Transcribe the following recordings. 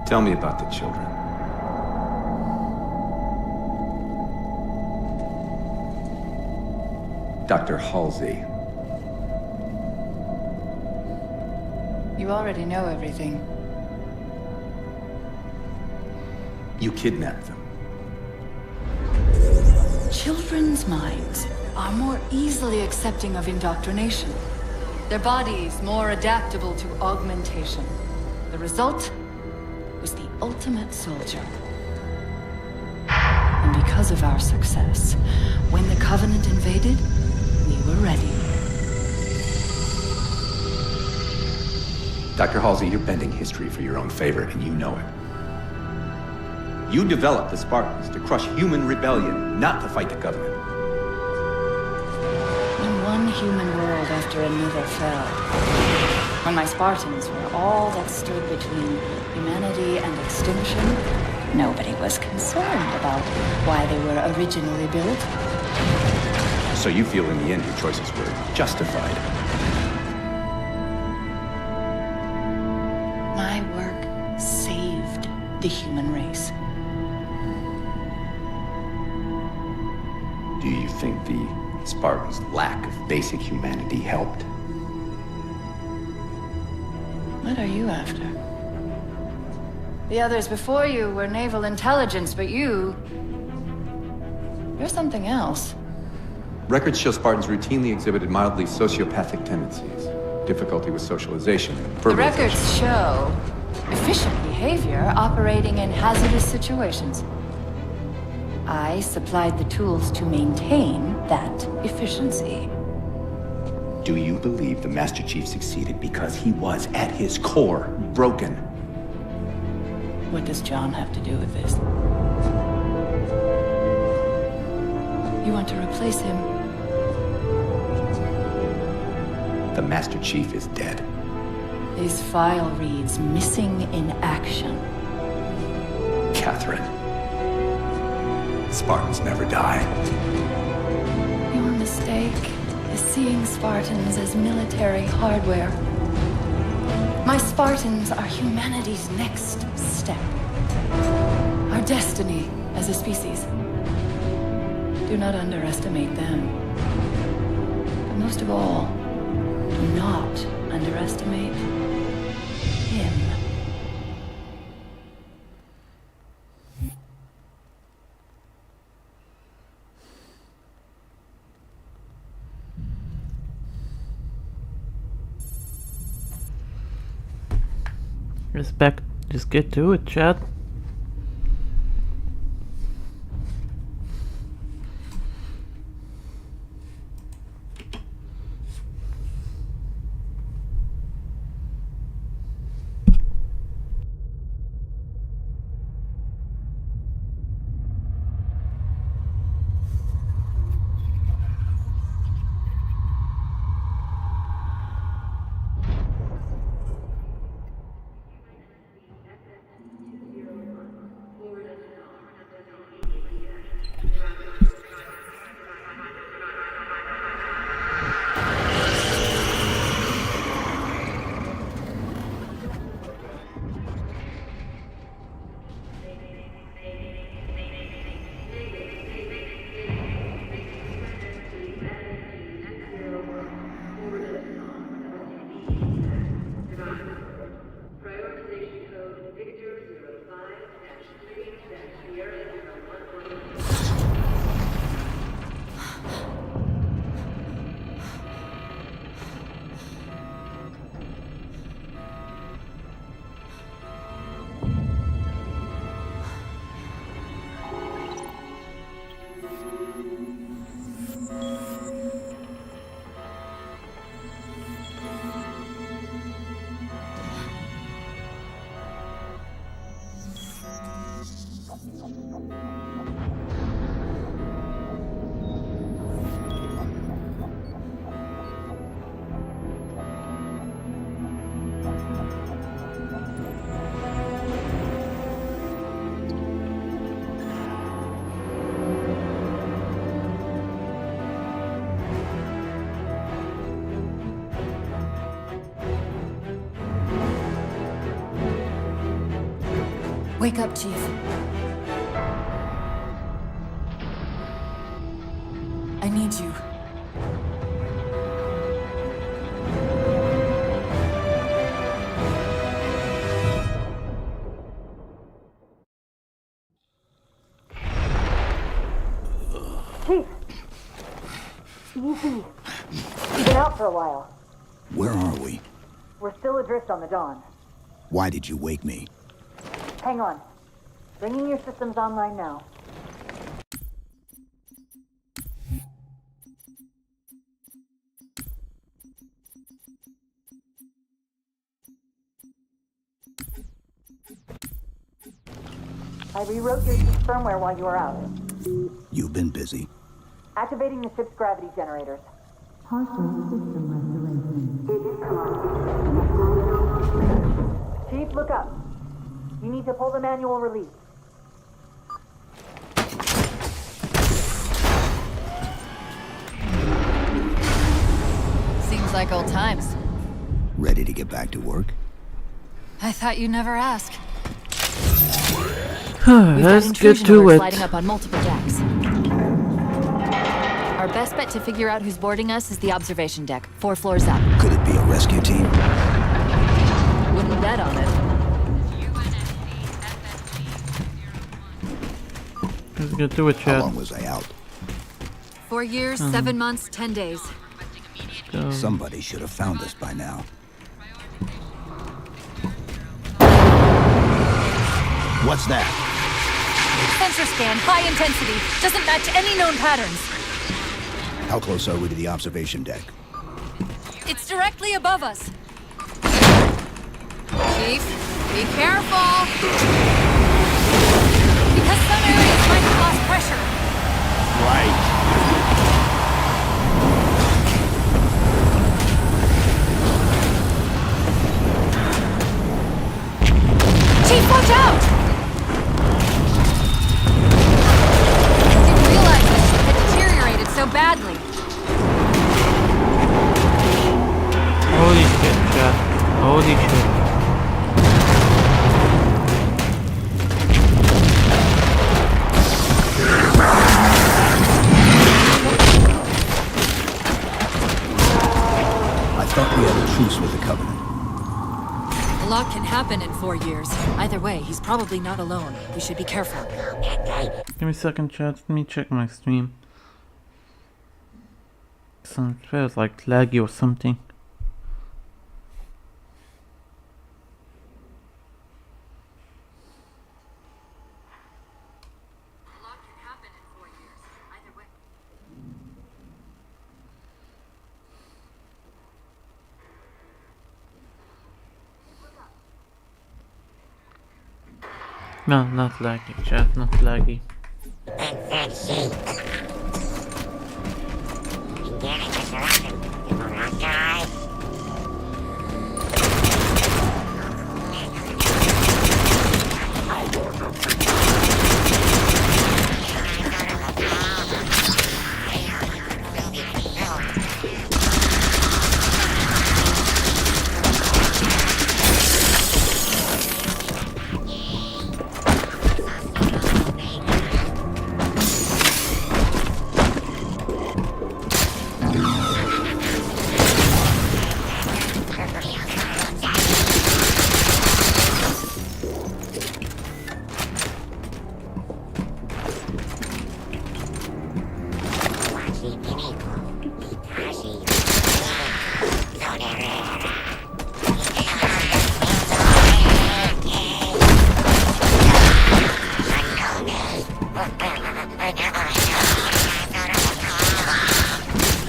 Tell me about the children. Dr. Halsey. You already know everything. You kidnapped them. Children's minds are more easily accepting of indoctrination. Their bodies more adaptable to augmentation. The result was the ultimate soldier. And because of our success, when the Covenant invaded, we were ready. Dr. Halsey, you're bending history for your own favor, and you know it. You developed the Spartans to crush human rebellion, not to fight the Covenant. When one human world after another fell, when my Spartans were all that stood between humanity and extinction, nobody was concerned about why they were originally built. So you feel in the end your choices were justified. My work saved the human race. Do you think the Spartans' lack of basic humanity helped? What are you after? The others before you were naval intelligence, but you're something else. Records show Spartans routinely exhibited mildly sociopathic tendencies, difficulty with socialization, The records show efficient behavior operating in hazardous situations. I supplied the tools to maintain that efficiency. Do you believe the Master Chief succeeded because he was, at his core, broken? What does John have to do with this? You want to replace him? The Master Chief is dead. His file reads missing in action. Catherine. Spartans never die. Your mistake is seeing Spartans as military hardware. My Spartans are humanity's next step. Our destiny as a species. Do not underestimate them. But most of all, do not underestimate him. Respect. Just get to it, chat. Wake up, Chief. I need you. Chief! Easy. You've been out for a while. Where are we? We're still adrift on the Dawn. Why did you wake me? Hang on. Bringing your systems online now. I rewrote your ship's firmware while you were out. You've been busy. Activating the ship's gravity generators. Chief, look up. You need to pull the manual release. Seems like old times. Ready to get back to work? I thought you'd never ask. Let's get to it. Sliding up on multiple jacks. Our best bet to figure out who's boarding us is the observation deck, 4 floors up. Could it be a rescue team? Wouldn't bet on it. Let's get to it, How chat. long was I out? 4 years, 7 months, 10 days. Go. Somebody should have found us by now. What's that? Sensor scan, high intensity. Doesn't match any known patterns. How close are we to the observation deck? It's directly above us. Chief, be careful. Because some areas might have lost pressure. Right. Chief, watch out! Didn't realize this ship had deteriorated so badly. Holy shit, chat. Holy shit. I thought we had a truce with the Covenant. A lot can happen in 4 years. Either way, he's probably not alone. We should be careful. Give me a second, chat. Let me check my stream. It feels like laggy or something. A lot can happen in 4 years. Either way. No, not laggy, chat. Not laggy.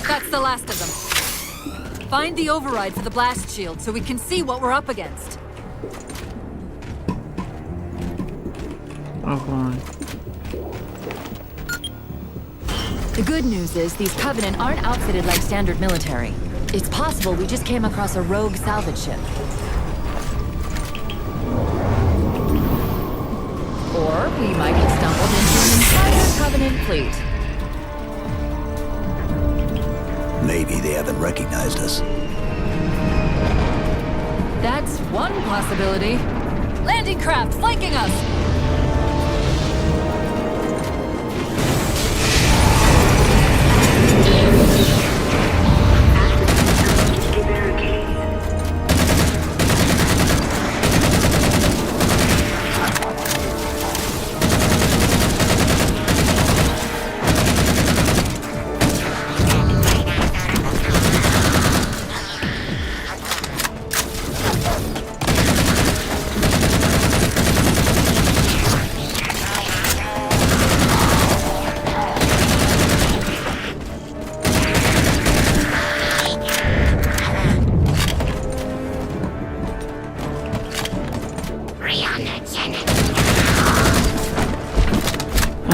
That's the last of them. Find the override for the blast shield so we can see what we're up against. Oh boy. The good news is these Covenant aren't outfitted like standard military. It's possible we just came across a rogue salvage ship. Or we might have stumbled into an entire Covenant fleet. Maybe they haven't recognized us. That's one possibility. Landing craft flanking us!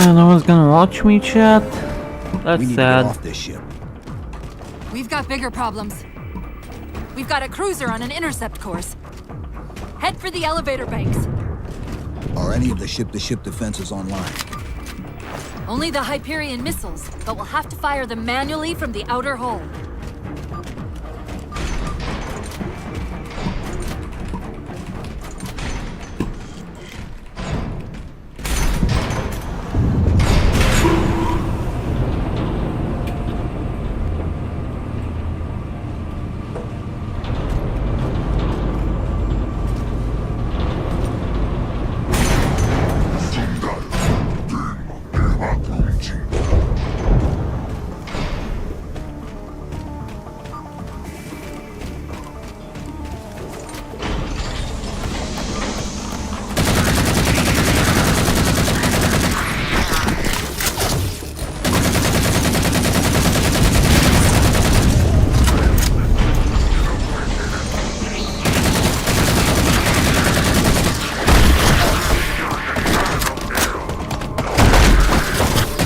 No one's gonna watch me, chat. That's We need to sad. get off this ship. We've got bigger problems. We've got a cruiser on an intercept course. Head for the elevator banks. Are any of the ship-to-ship defenses online? Only the Hyperion missiles, but we'll have to fire them manually from the outer hull.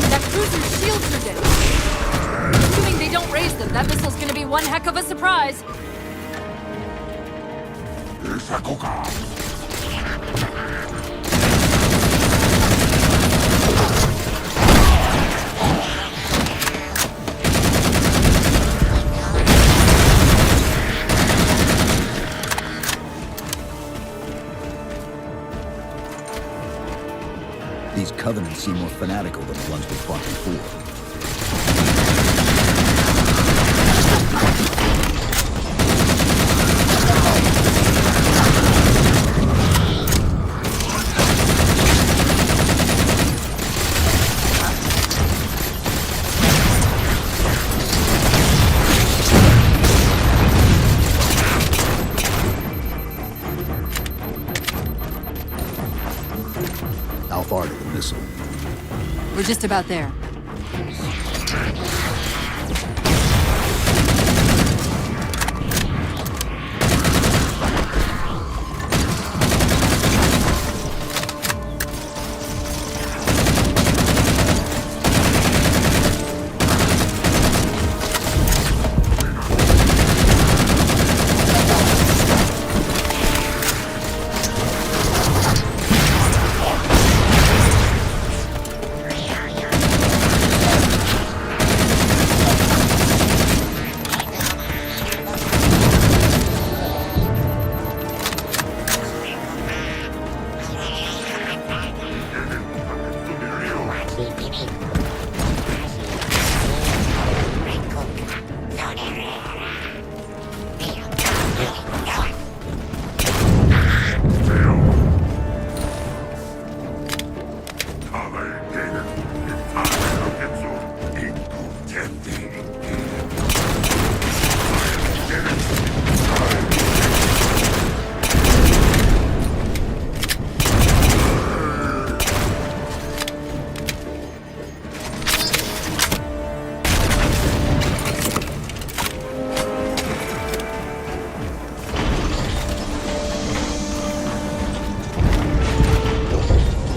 That cruiser's shields are down. Assuming they don't raise them, that missile's gonna be one heck of a surprise. These Covenants seem more fanatical than the ones we fought before. How far to the missile? We're just about there.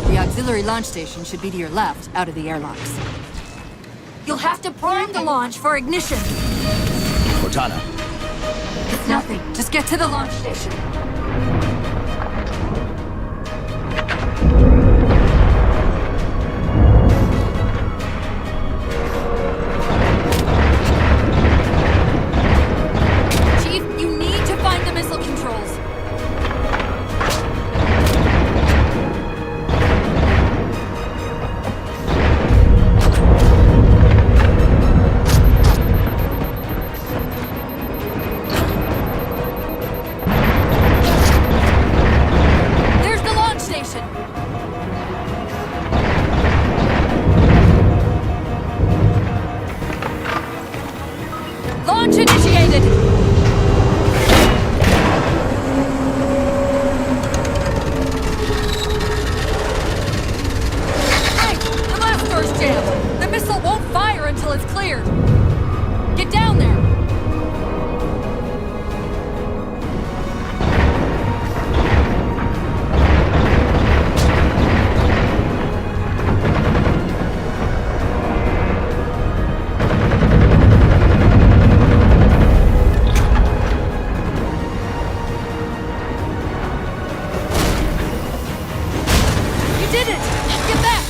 The auxiliary launch station should be to your left, out of the airlocks. You'll have to prime the launch for ignition. Cortana, It's nothing. Just get to the launch station. Chief, you need to find the missile controls. You did it! Get back!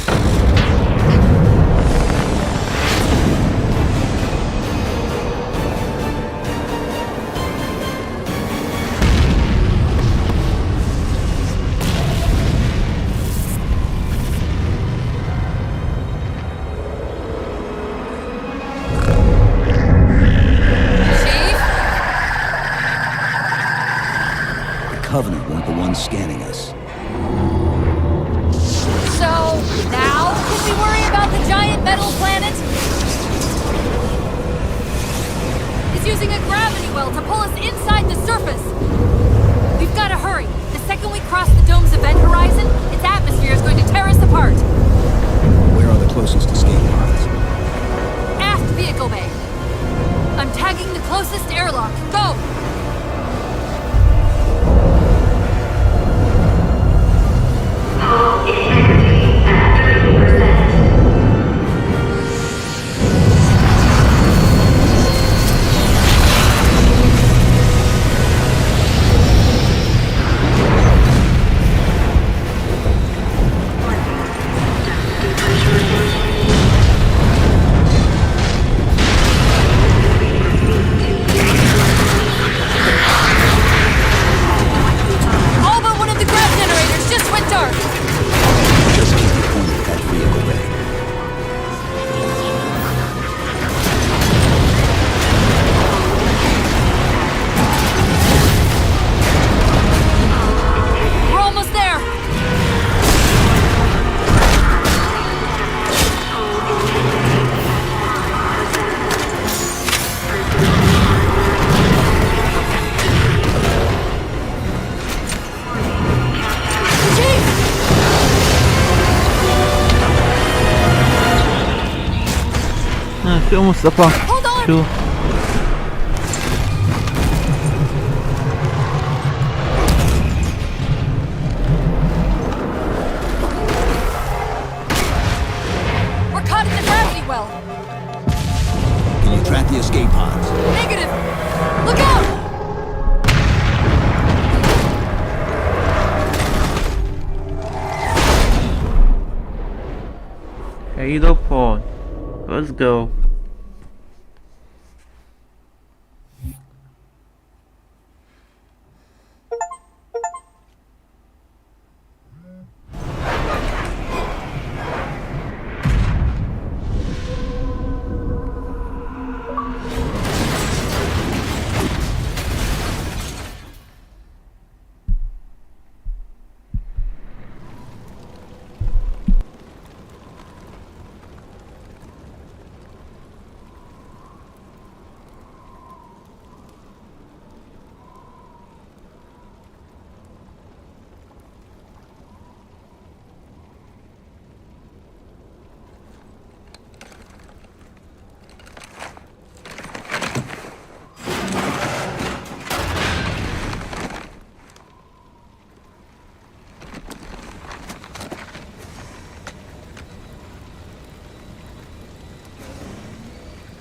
Covenant weren't the ones scanning us. So, now can we worry about the giant metal planet? It's using a gravity well to pull us inside the surface. We've got to hurry. The second we cross the dome's event horizon, its atmosphere is going to tear us apart. Where are the closest escape pods? Aft vehicle bay. I'm tagging the closest airlock. Go! All but one of the grav generators just went dark. Just keep it pointed at that vehicle bay. We're almost there. شو مصطفى Hold on. شو We're caught in the gravity well. Can you track the escape pods? Negative. Look out! Halo pod. Let's go.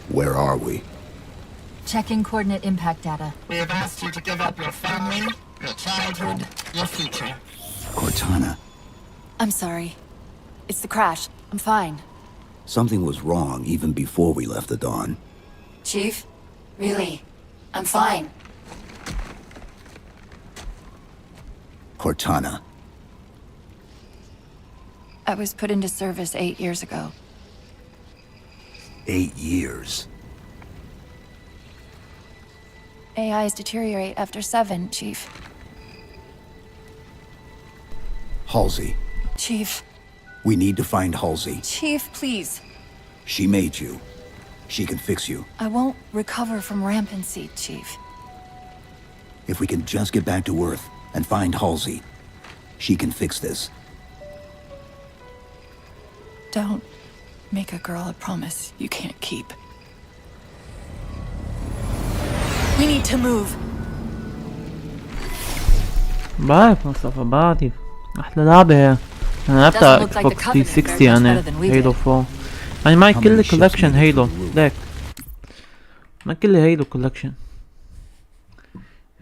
Where are we? Checking coordinate impact data. We have asked you to give up your family, your childhood, your future. Cortana. I'm sorry. It's the crash. I'm fine. Something was wrong even before we left the Dawn. Chief? Really? I'm fine. Cortana. I was put into service 8 years ago. 8 years. AIs deteriorate after 7, Chief. Halsey. Chief. We need to find Halsey. Chief, please. She made you. She can fix you. I won't recover from rampancy, Chief. If we can just get back to Earth and find Halsey, she can fix this. Don't make a girl a promise you can't keep. We need to move. بعرف مصطفى بعرف احلى لعبة هي. انا لعبتها Doesn't look like the Xbox Covenant 360 fared much يعني better than we هيلو did. 4 يعني معي How كل many ships كولكشن needed هيلو for the roof? ليك معي كل هيلو كولكشن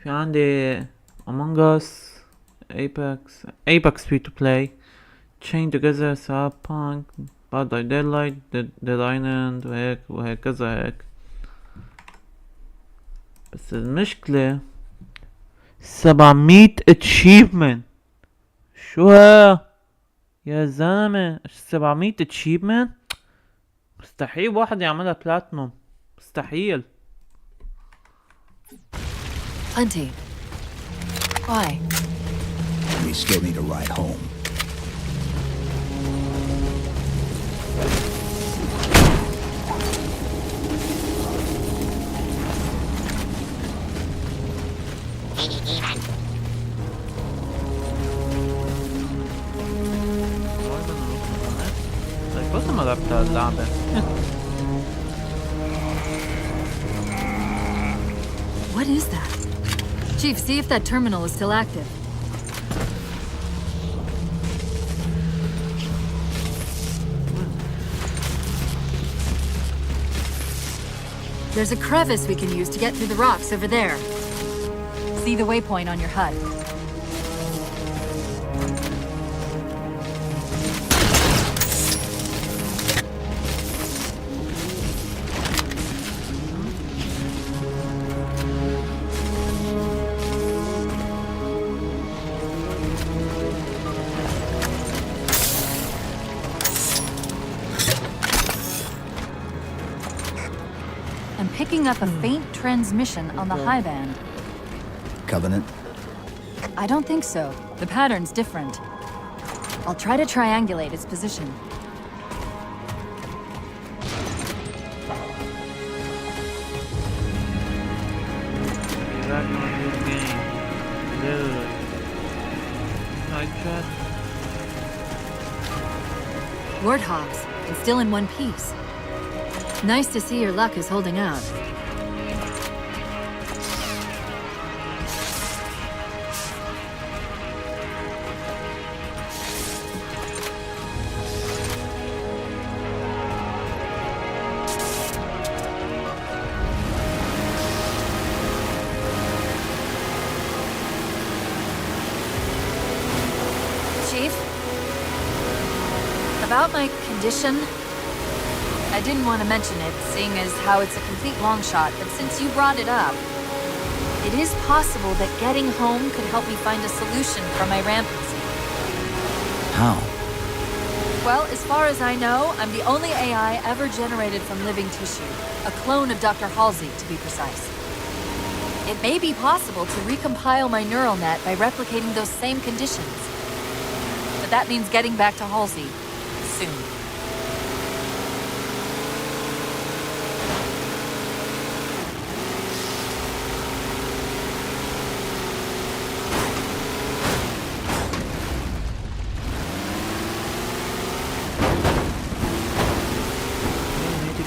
في عندي Among Us Apex Free to Play Chain Together, Cyberpunk, Bad by Daylight, Dead Island وهيك وهكذا هيك. بس المشكلة 700 achievement. شو ها يا زلمة؟ 700 achievement؟ مستحيل واحد يعملها بلاتنوم، مستحيل. Plenty. Why? We still need a ride home. بس ما لعبت اللعبة. What is that? Chief, see if that terminal is still active. There's a crevice we can use to get through the rocks over there. See the waypoint on your HUD. I'm picking up a faint transmission on the high band. Covenant? I don't think so. The pattern's different. I'll try to triangulate its position. Back on this game. Dude. I just... Warthogs, and still in one piece. Nice to see your luck is holding out. Chief? About my condition? I didn't want to mention it, seeing as how it's a complete long shot, but since you brought it up, it is possible that getting home could help me find a solution for my rampancy. How? Well, as far as I know, I'm the only AI ever generated from living tissue. A clone of Dr. Halsey, to be precise. It may be possible to recompile my neural net by replicating those same conditions. But that means getting back to Halsey soon.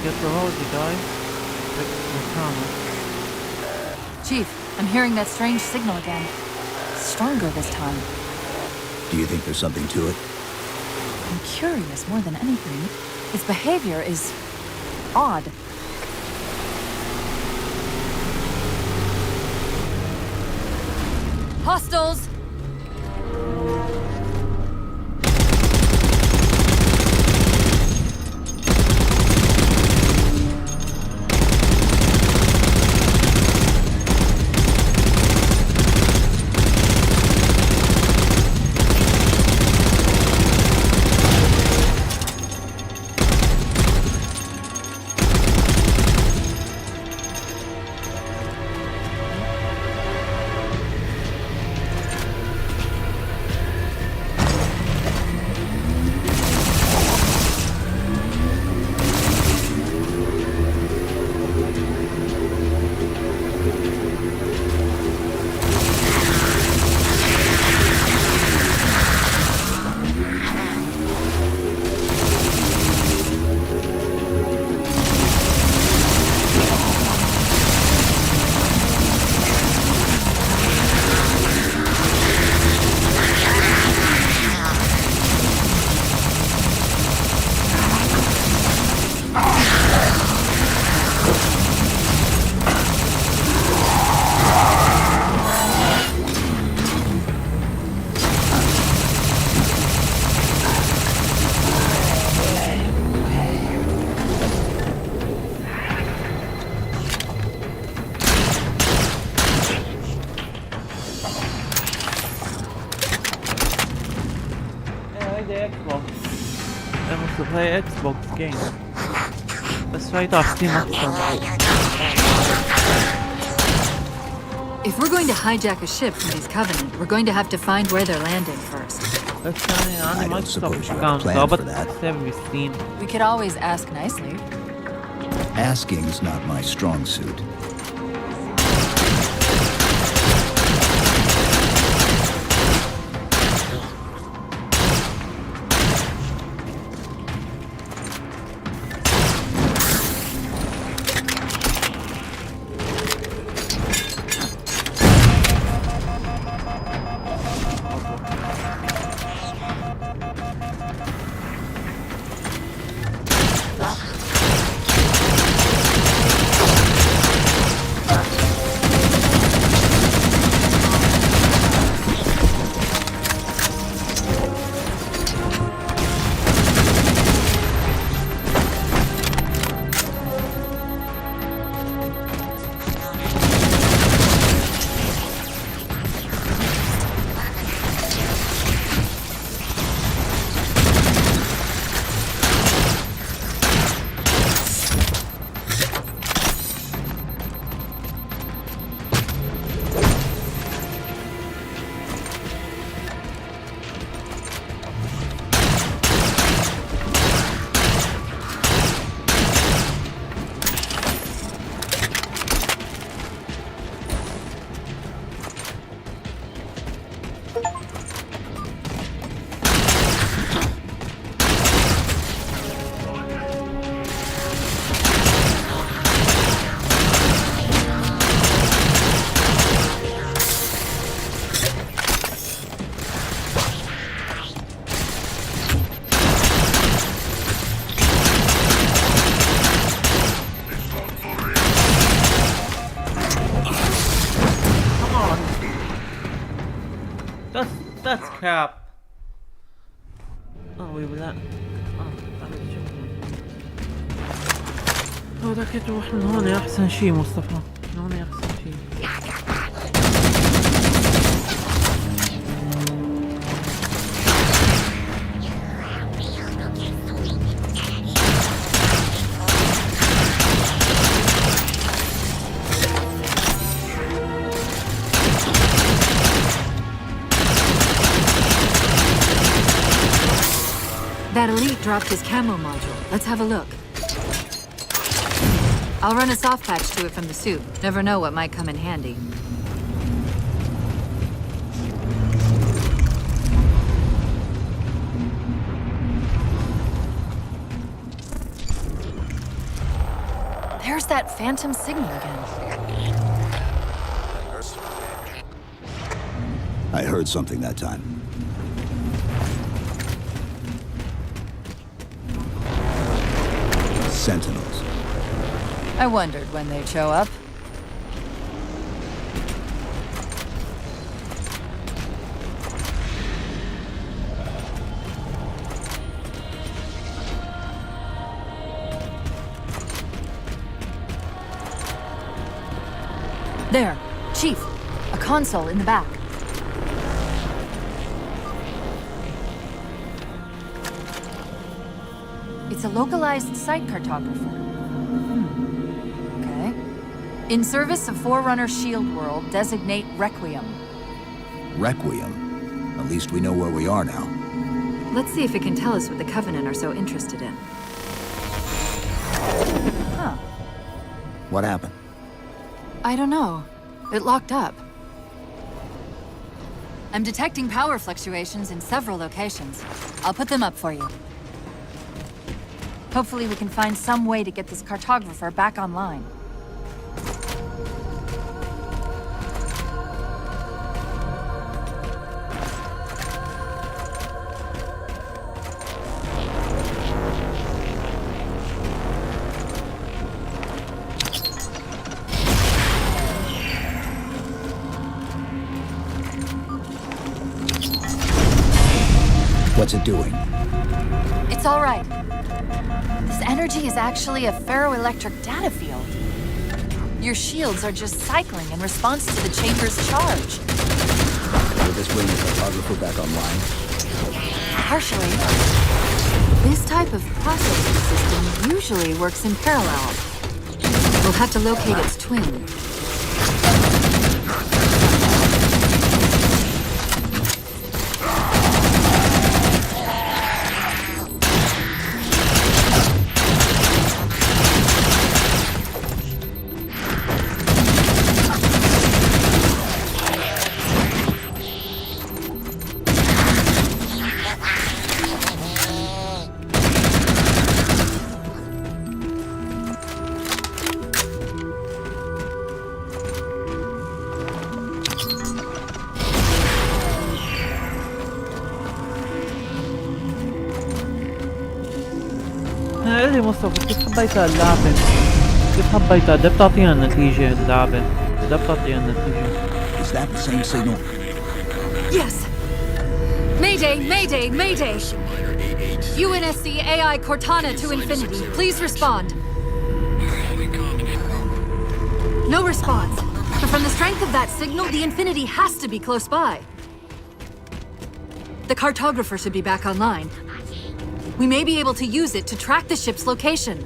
Get the Halsey, guys. We're coming. Chief, I'm hearing that strange signal again. Stronger this time. Do you think there's something to it? I'm curious more than anything. Its behavior is odd. Hostiles! Xbox. I want to play Xbox game. Let's try it off Steam option. If we're going to hijack a ship from these Covenant, we're going to have to find where they're landing first. Let's try it on I the don't Microsoft suppose you have a account. plan So, for but that. let's have with Steam. We could always ask nicely. Asking's not my strong suit. That's crap. ولا ذاك تروح من هون احسن شي مصطفى، من هون احسن شي. That elite dropped his camo module. Let's have a look. I'll run a soft patch to it from the suit. Never know what might come in handy. There's that phantom signal again. I heard something that time. Sentinels. I wondered when they'd show up. There, Chief. A console in the back. It's a localized site cartographer. Okay. In service of Forerunner Shield World, designate Requiem. Requiem. At least we know where we are now. Let's see if it can tell us what the Covenant are so interested in. Huh. What happened? I don't know. It locked up. I'm detecting power fluctuations in several locations. I'll put them up for you. Hopefully we can find some way to get this cartographer back online. What's it doing? It's all right. This energy is actually a ferroelectric data field. Your shields are just cycling in response to the chamber's charge. Will this bring the cartographer back online? Partially. This type of processing system usually works in parallel. We'll have to locate its twin. قال لي مصطفى كيف حبيت اللعبة؟ كيف حبيتها؟ ده بتعطيها النتيجة اللعبة، ده بتعطيها النتيجة. Is that the same signal? Yes! Mayday! Mayday! Mayday! UNSC AI Cortana to Infinity. Please respond. No response. But from the strength of that signal, the Infinity has to be close by. The cartographer should be back online. We may be able to use it to track the ship's location.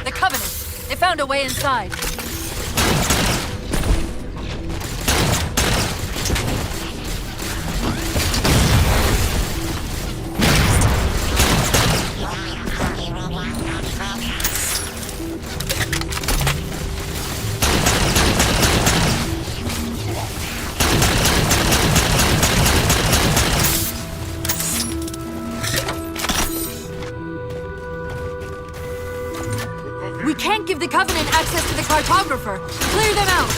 The Covenant! They found a way inside. We can't give the Covenant access to the cartographer. Clear them out!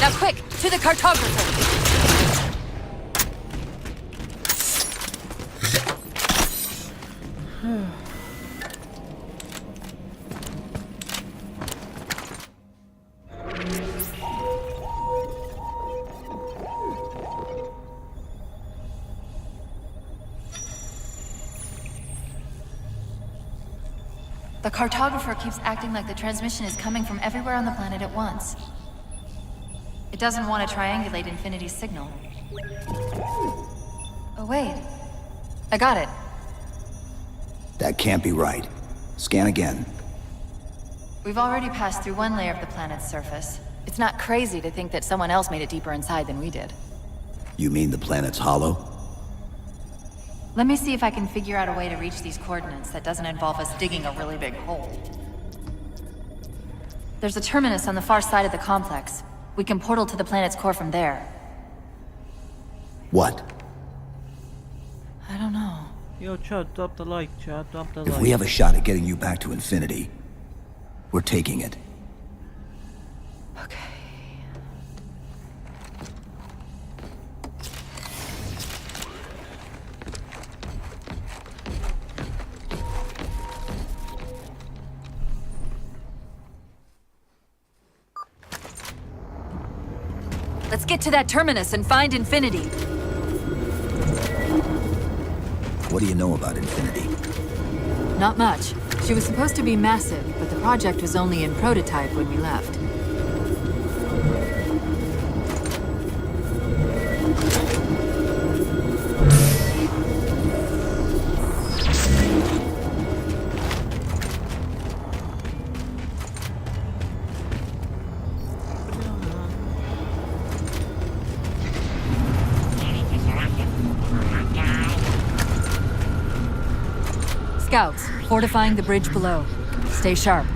Now quick, to the cartographer! The cartographer keeps acting like the transmission is coming from everywhere on the planet at once. It doesn't want to triangulate Infinity's signal. Oh, wait. I got it. That can't be right. Scan again. We've already passed through one layer of the planet's surface. It's not crazy to think that someone else made it deeper inside than we did. You mean the planet's hollow? Let me see if I can figure out a way to reach these coordinates that doesn't involve us digging a really big hole. There's a terminus on the far side of the complex. We can portal to the planet's core from there. What? I don't know. Yo, chat, drop the like, chat, drop the If like. we have a shot at getting you back to Infinity, we're taking it. Okay. Let's get to that terminus and find Infinity. What do you know about Infinity? Not much. She was supposed to be massive, but the project was only in prototype when we left. Scouts, fortifying the bridge below. Stay sharp.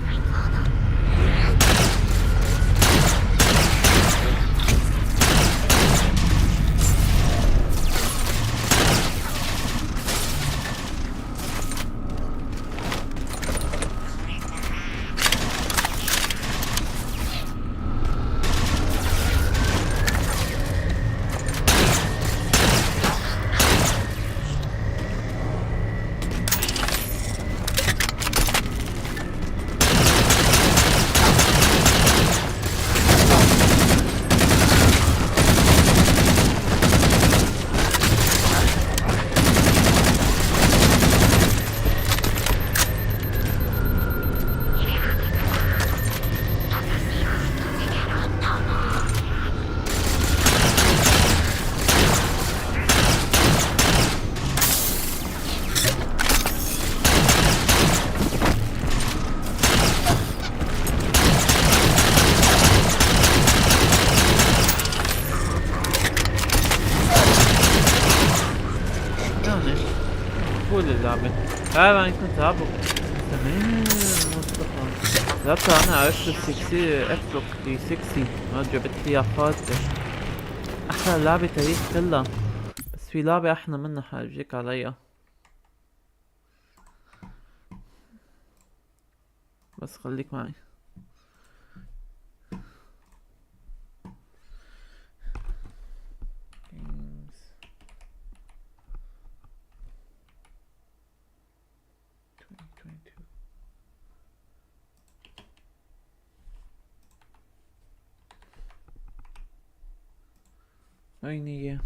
فول اللعبة. أنا كنت ألعبه زمان مصطفى. لعبتها أنا عرفت السكسي إكس بوكس 360. ما جابت لي خاطر. أحلى لعبة تاريخ كلها. بس في لعبة أحلى منها حاجيك عليها. بس خليك معي. أين هي؟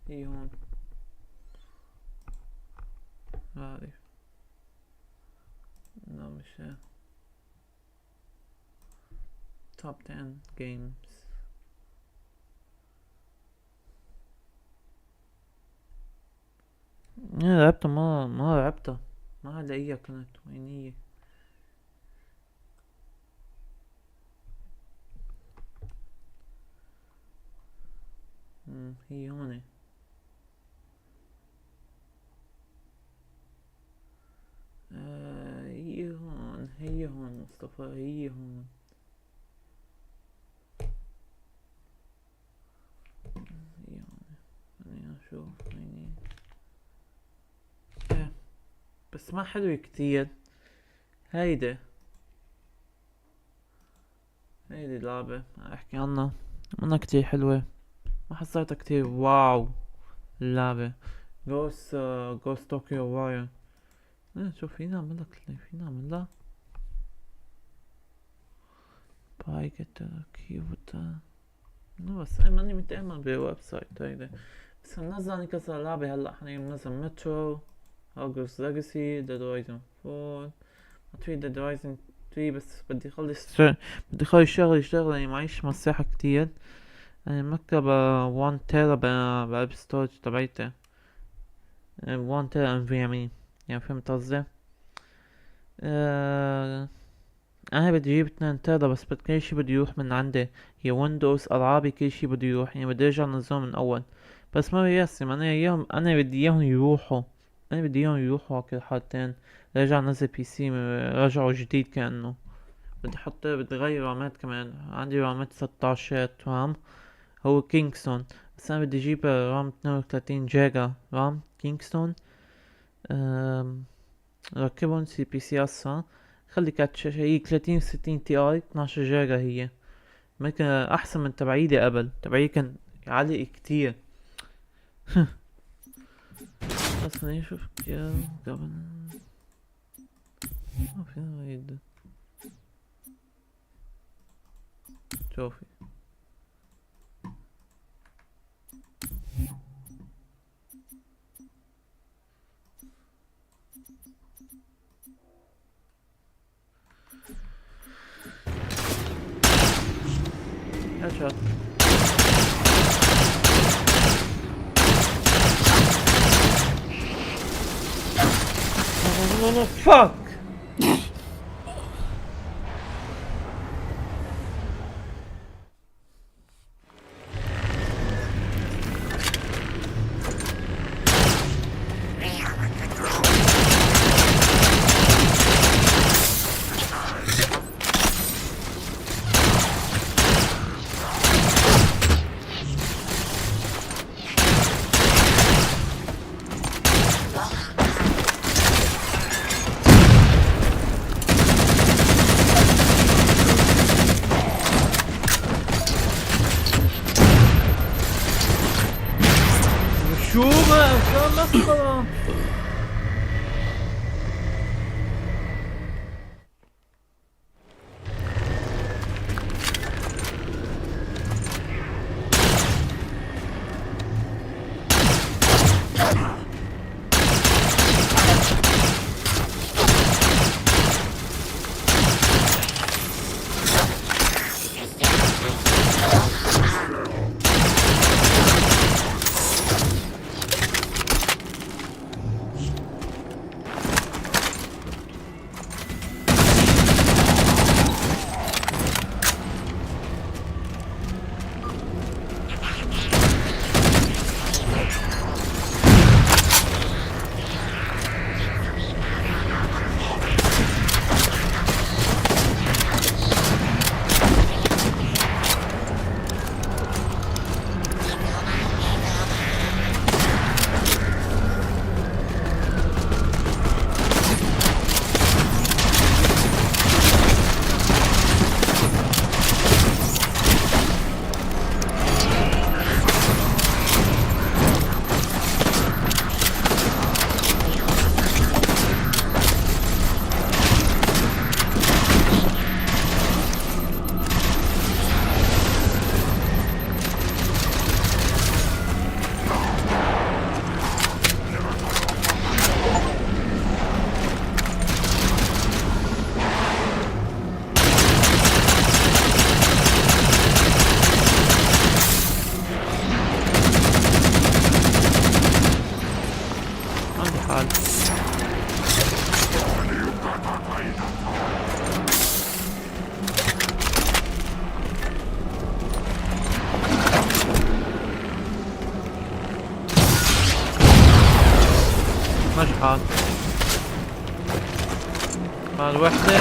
هي هون. عارف. لا مش هي. Top 10 games. أنا لعبتها ما لعبتها. ما هلاقيها كانت وين هي؟ هي هون. هي هون مصطفى، هي هون. هي هون. خليني اشوف وين هي. بس ما حلوة كتير. هيدي اللعبة احكي عنها، منها كتير حلوة. ما حسيتها كتير واو اللعبة. جوست طوكيو واير. شوف فينا نعملها فينا نعملها بايكتا كيوتا. بس انا ماني متأمن بالويب سايت هيدا. بس هننزل كذا لعبة هلا. حاليا منزل مترو، هوجورتس ليجاسي، ديد رايزن 4، في ديد رايزن 3. بس بدي اخلص شغلة يعني معيش مساحة كتير. يعني مكتبة 1 تيرا بقلب ستورج تبعيتي. 1 تيرا انفيامي. يعني فهمت قصدي؟ انا بدي اجيب 2 تيرا بس كل شي بده يروح من عندي. هي ويندوز العابي كل شي بده يروح. يعني بدي ارجع انزلهم من اول. بس ما بيأسم انا بدي اياهم يروحوا. على كل حالتين. ارجع انزل بي سي رجعوا جديد كأنه. بدي اغير رامات كمان. عندي رامات 16 رام. هو كينغستون. بس انا بدي اجيب رام 32 جيجا رام كينغستون. ركبهم سي بي سي اسا. خلي كارت شاشة هي 3060 تي اي 12 جيجا. هي ما كان احسن من تبعيدي قبل. تبعي كان عالي كتير. بس خليني اشوف قبل. ما فينا غير. شوفي headshot. No, fuck! شو مسخرة. الوحدة.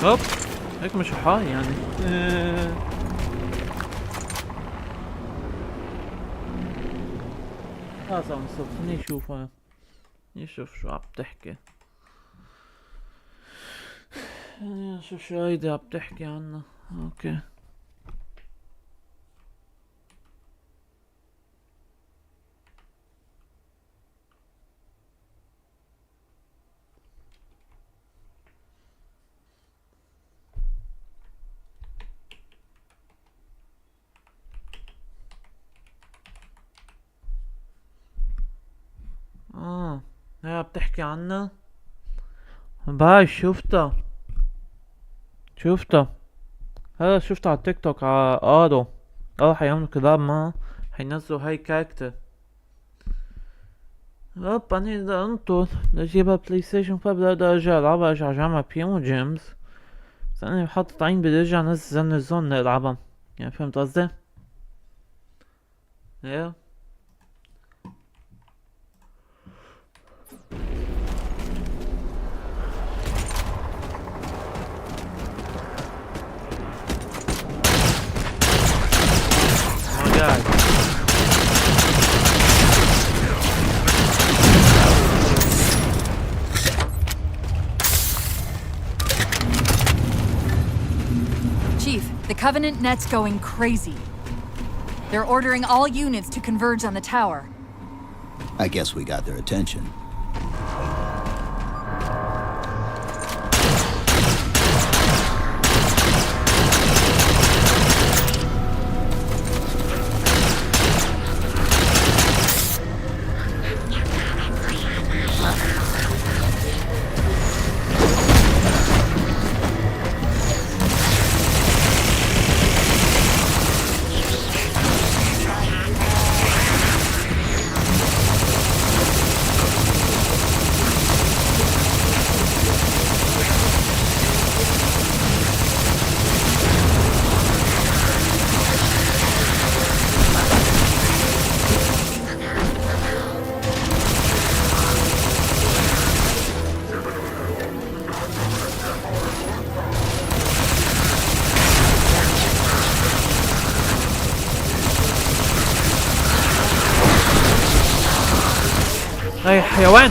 هوب هيك مش حاي يعني. خلاص عم نصف. خليني اشوفها، نشوف شو عم تحكي. خلينا نشوف شو هيدي عم تحكي عنها. اوكي هي بتحكي عنها. باي شفتها هذا شفتها على تيك توك على ارو. حيعملوا كلاب ما حينزلوا هاي كاركتر. هوب اني بدي انطر لجيبها بلاي ستيشن 5 بدي ارجع العبها، ارجع جامعة بيمو جيمز. بس انا حاطط عين بدي ارجع نزل زن الزون العبها، يعني فهمت قصدي؟ ايه Chief, the Covenant net's going crazy. They're ordering all units to converge on the tower. I guess we got their attention. هاي حيوان.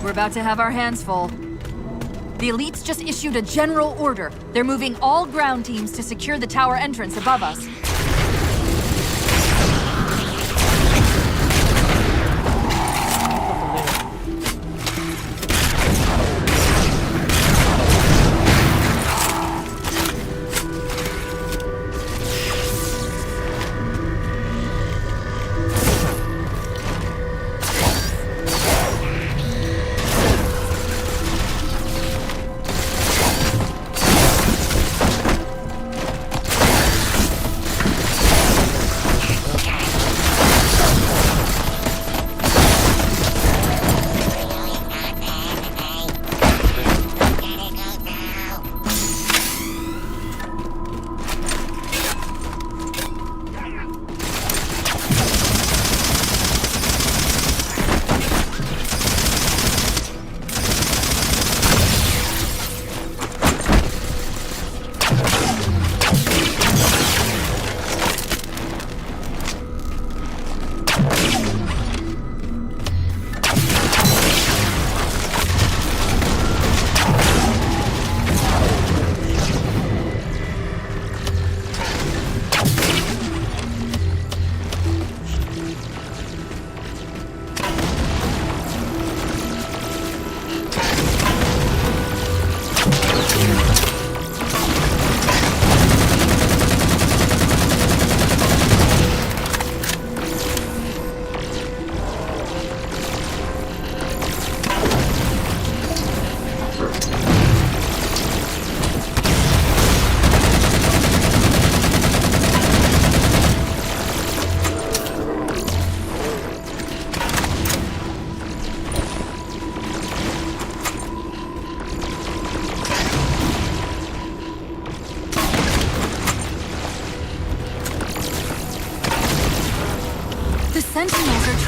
We're about to have our hands full. The elites just issued a general order. They're moving all ground teams to secure the tower entrance above us.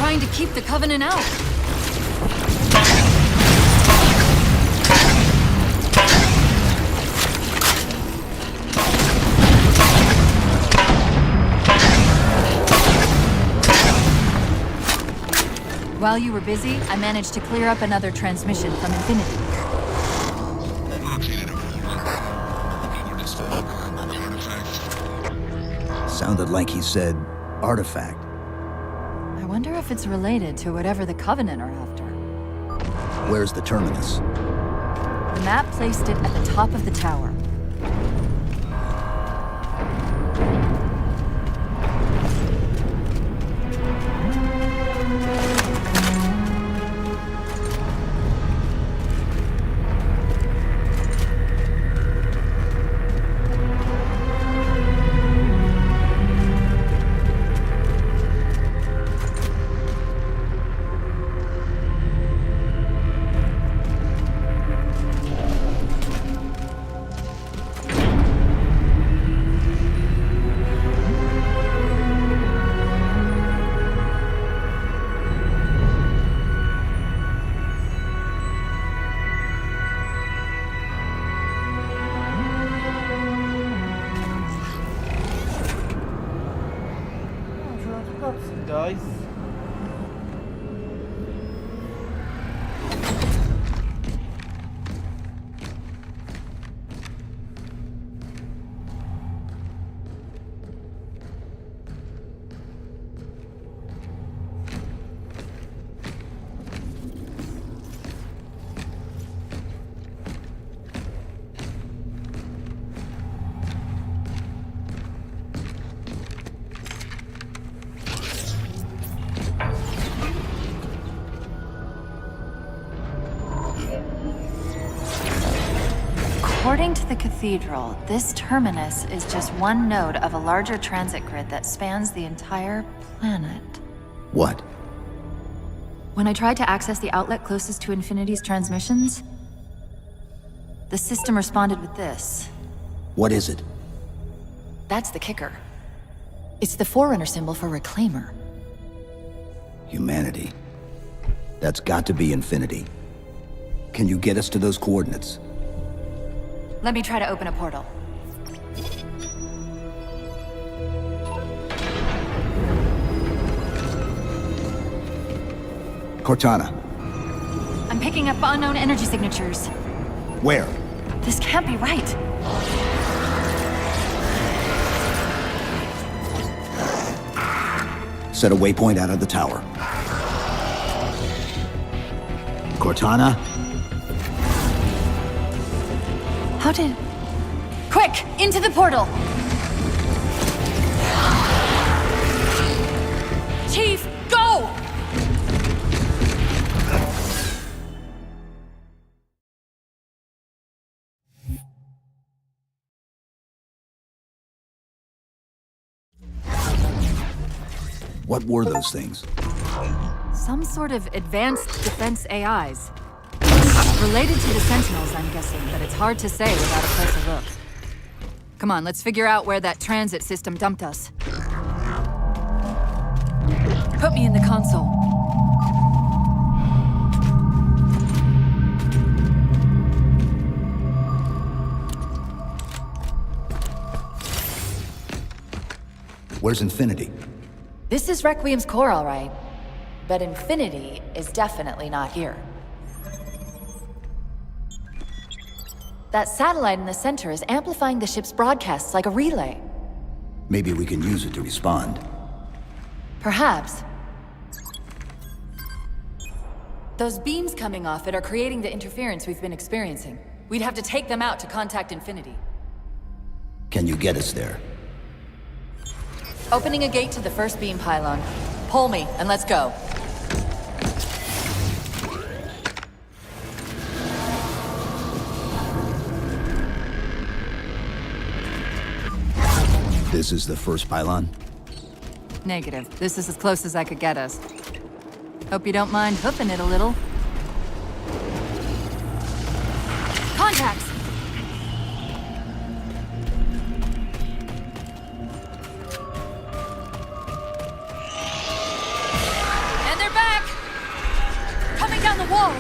trying to keep the Covenant out. While you were busy, I managed to clear up another transmission from Infinity. Sounded like he said artifact. I wonder if it's related to whatever the Covenant are after. Where's the terminus? The map placed it at the top of the tower. Guys. According to the cathedral, this terminus is just one node of a larger transit grid that spans the entire planet. What? When I tried to access the outlet closest to Infinity's transmissions, the system responded with this. What is it? That's the kicker. It's the Forerunner symbol for Reclaimer. Humanity. That's got to be Infinity. Can you get us to those coordinates? Let me try to open a portal. Cortana. I'm picking up unknown energy signatures. Where? This can't be right. Set a waypoint out of the tower. Cortana? How did... Quick! Into the portal! Chief, go! What were those things? Some sort of advanced defense AIs. Related to the Sentinels, I'm guessing, but it's hard to say without a closer look. Come on, let's figure out where that transit system dumped us. Put me in the console. Where's Infinity? This is Requiem's core, all right. But Infinity is definitely not here. That satellite in the center is amplifying the ship's broadcasts like a relay. Maybe we can use it to respond. Perhaps. Those beams coming off it are creating the interference we've been experiencing. We'd have to take them out to contact Infinity. Can you get us there? Opening a gate to the first beam pylon. Pull me, and let's go. This is the first pylon? Negative. This is as close as I could get us. Hope you don't mind hoofing it a little. Contacts! And the walls!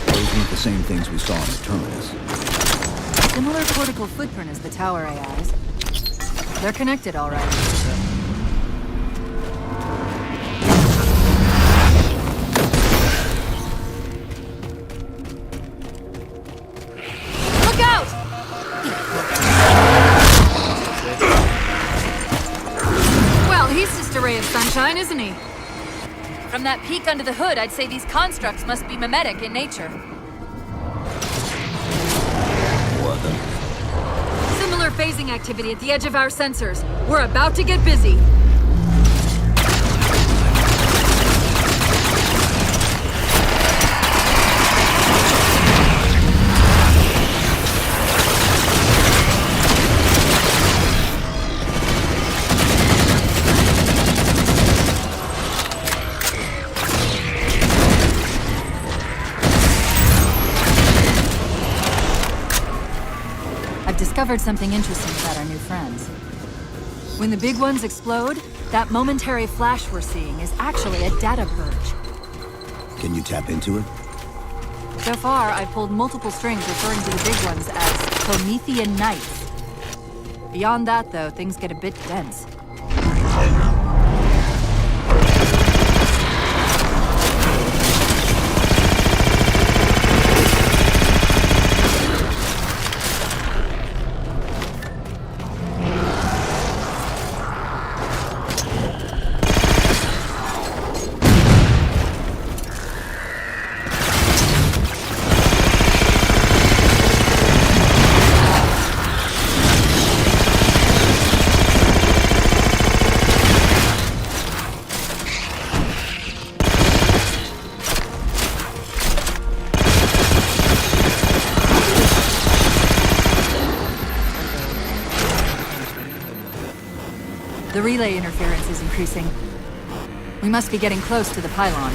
Those weren't the same things we saw in the terminus. Similar cortical footprint as the tower AIs. They're connected, all right. Look out! Well, he's just a ray of sunshine, isn't he? From that peek under the hood, I'd say these constructs must be mimetic in nature. What the? Similar phasing activity at the edge of our sensors. We're about to get busy. Discovered something interesting about our new friends. When the big ones explode, that momentary flash we're seeing is actually a data purge. Can you tap into it? So far, I've pulled multiple strings referring to the big ones as Promethean Knights. Beyond that, though, things get a bit dense. The relay interference is increasing. We must be getting close to the pylon.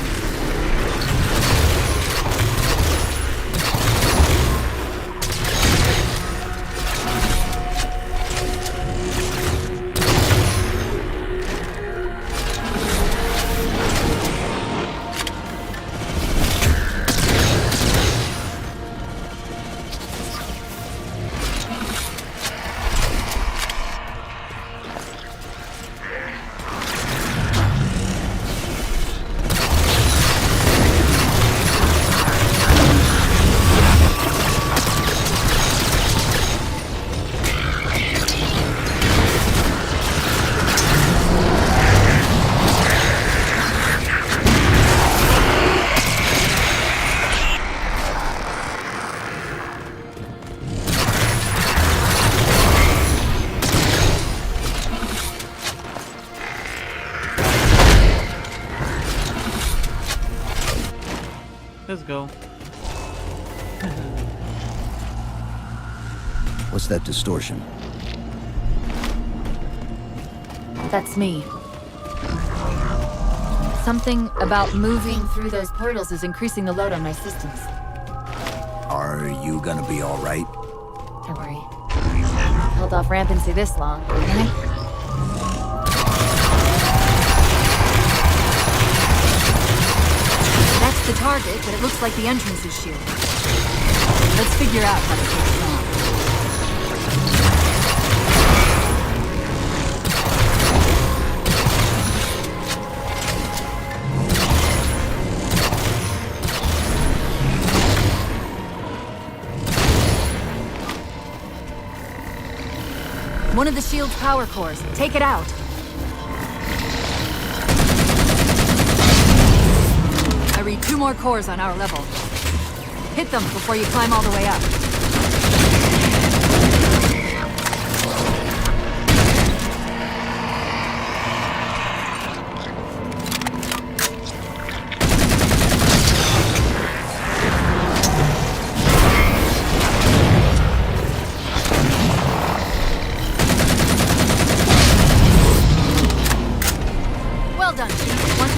Let's go. What's that distortion? That's me. Something about moving through those portals is increasing the load on my systems. Are you gonna be all right? Don't worry. Held off rampancy this long, haven't I? That's the target, but it looks like the entrance is shielded. Let's figure out how to take it on. One of the shield's power cores. Take it out. I read 2 more cores on our level. Hit them before you climb all the way up. Well done, Chief. One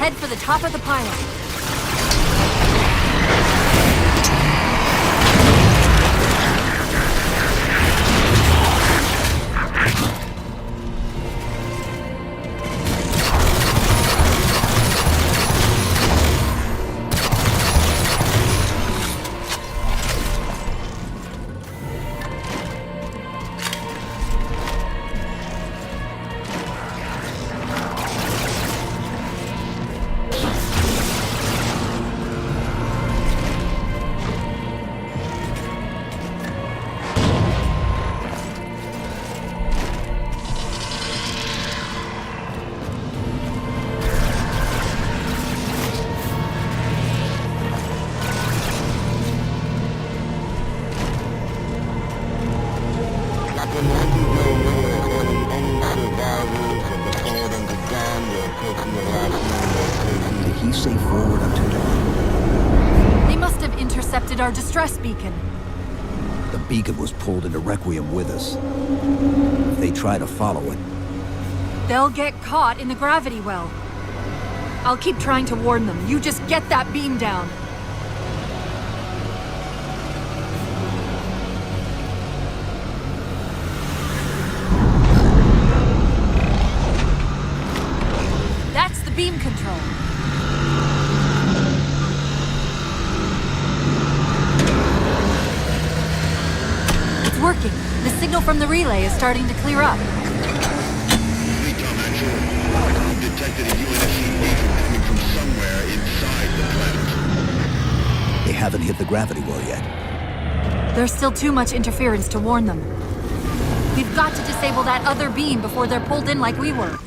head for the top of the pylon. Did he say forward up to dawn? They must have intercepted our distress beacon. The beacon was pulled into Requiem with us. If they try to follow it, They'll get caught in the gravity well. I'll keep trying to warn them. You just get that beam down. That's the beam control. It's working. The signal from the relay is starting to clear up. Recon actual. We've detected a UNSC beacon coming from somewhere inside the planet. they haven't hit the gravity well yet. There's still too much interference to warn them. We've got to disable that other beam before they're pulled in like we were.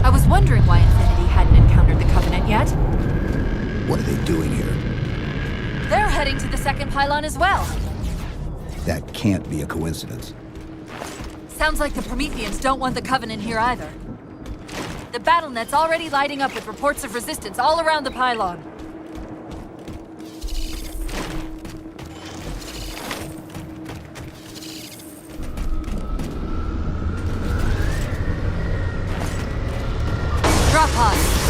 I was wondering why Infinity hadn't encountered the Covenant yet. What are they doing here? They're heading to the second pylon as well. That can't be a coincidence. Sounds like the Prometheans don't want the Covenant here either. The BattleNet's already lighting up with reports of resistance all around the pylon. Drop pod.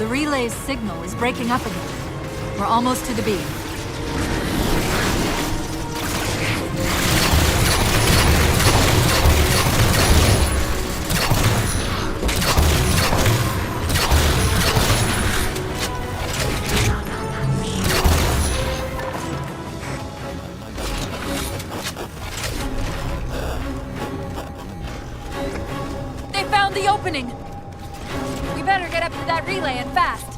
The relay's signal is breaking up again. We're almost to the beam. They found the opening! We better get up to that relay and fast.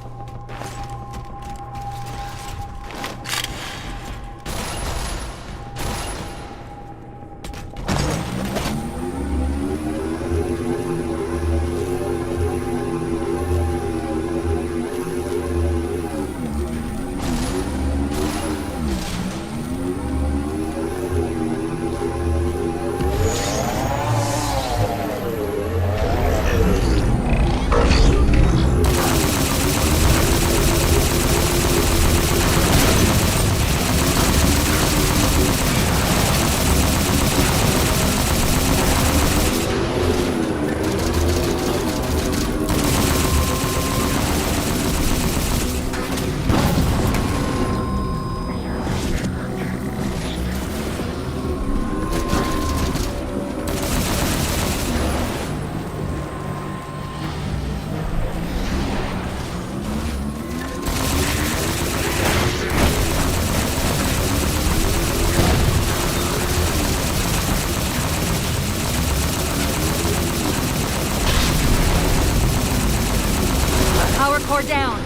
Power core down.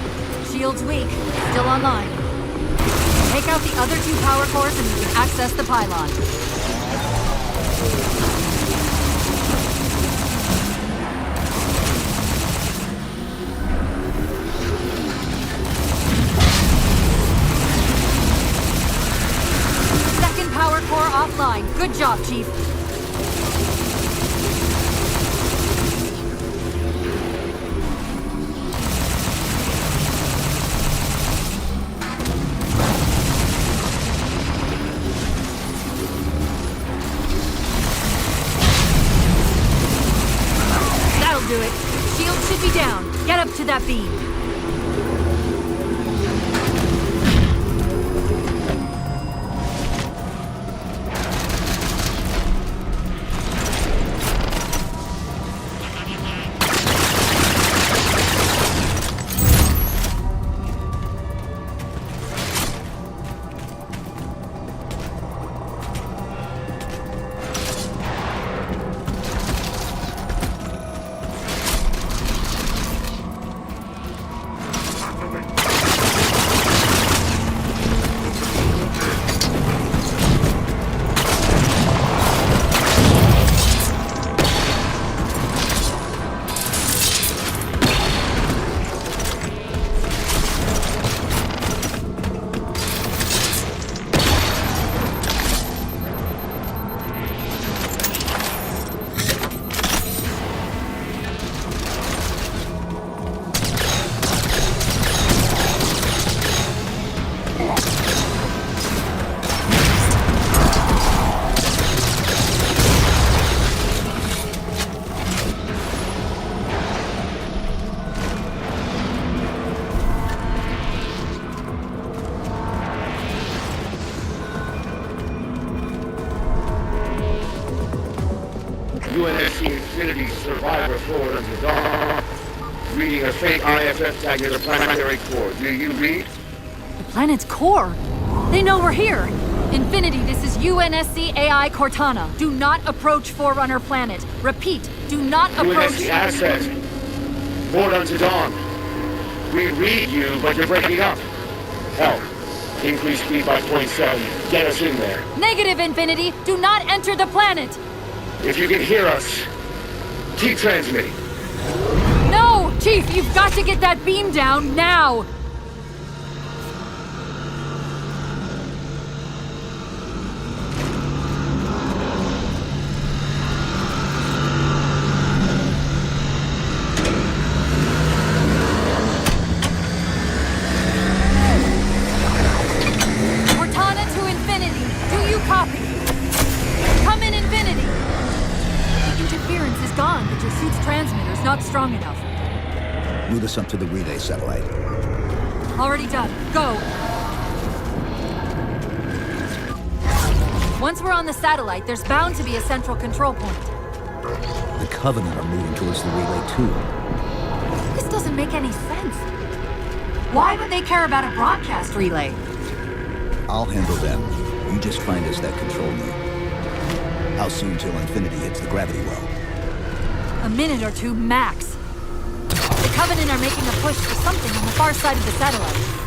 Shield's weak. Still online. Take out the other two power cores and you can access the pylon. Second power core offline. Good job, Chief. That'll do it. Shield should be down. Get up to that beam. UNSC Infinity survivor forward until dawn. Reading a fake IFF tag near the planetary core. Do you read? The planet's core? They know we're here! Infinity, this is UNSC AI Cortana. Do not approach Forerunner planet. Repeat, do not approach... UNSC asset. Forward unto dawn. We read you, but you're breaking up. Help. Increase speed by 0.7. Get us in there. Negative, Infinity! Do not enter the planet! If you can hear us, keep transmitting. No! Chief, you've got to get that beam down now! Cortana to Infinity. Do you copy? Come in, Infinity. The interference is gone, but your suit's transmitter's not strong enough. Route us up to the relay satellite. Already done. Go! Once we're on the satellite, there's bound to be a central control point. The Covenant are moving towards the relay too. This doesn't make any sense. Why would they care about a broadcast relay? I'll handle them. You just find us that control node. How soon till Infinity hits the gravity well? A minute or two max. The Covenant are making a push for something on the far side of the satellite.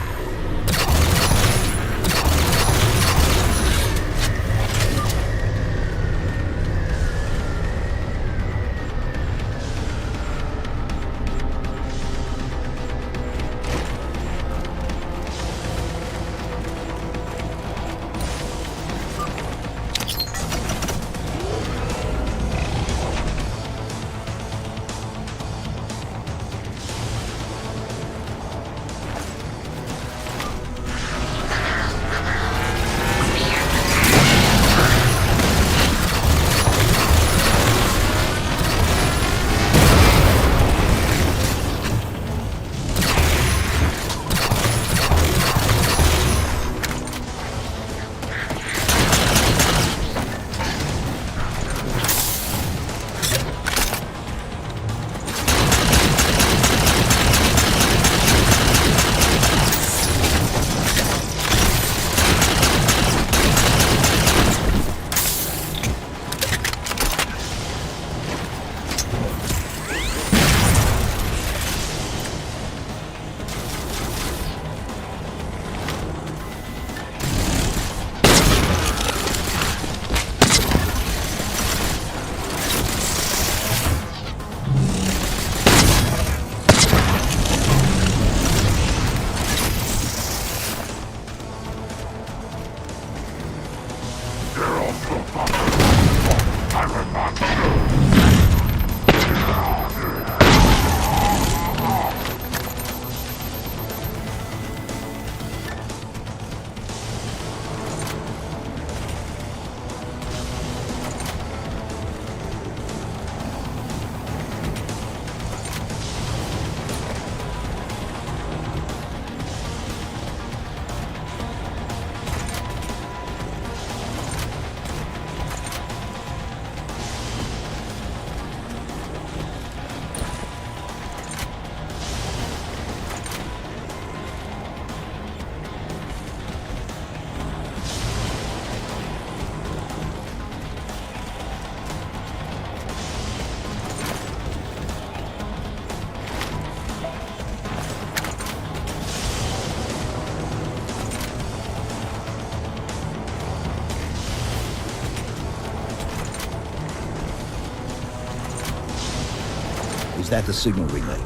Is that the signal relay?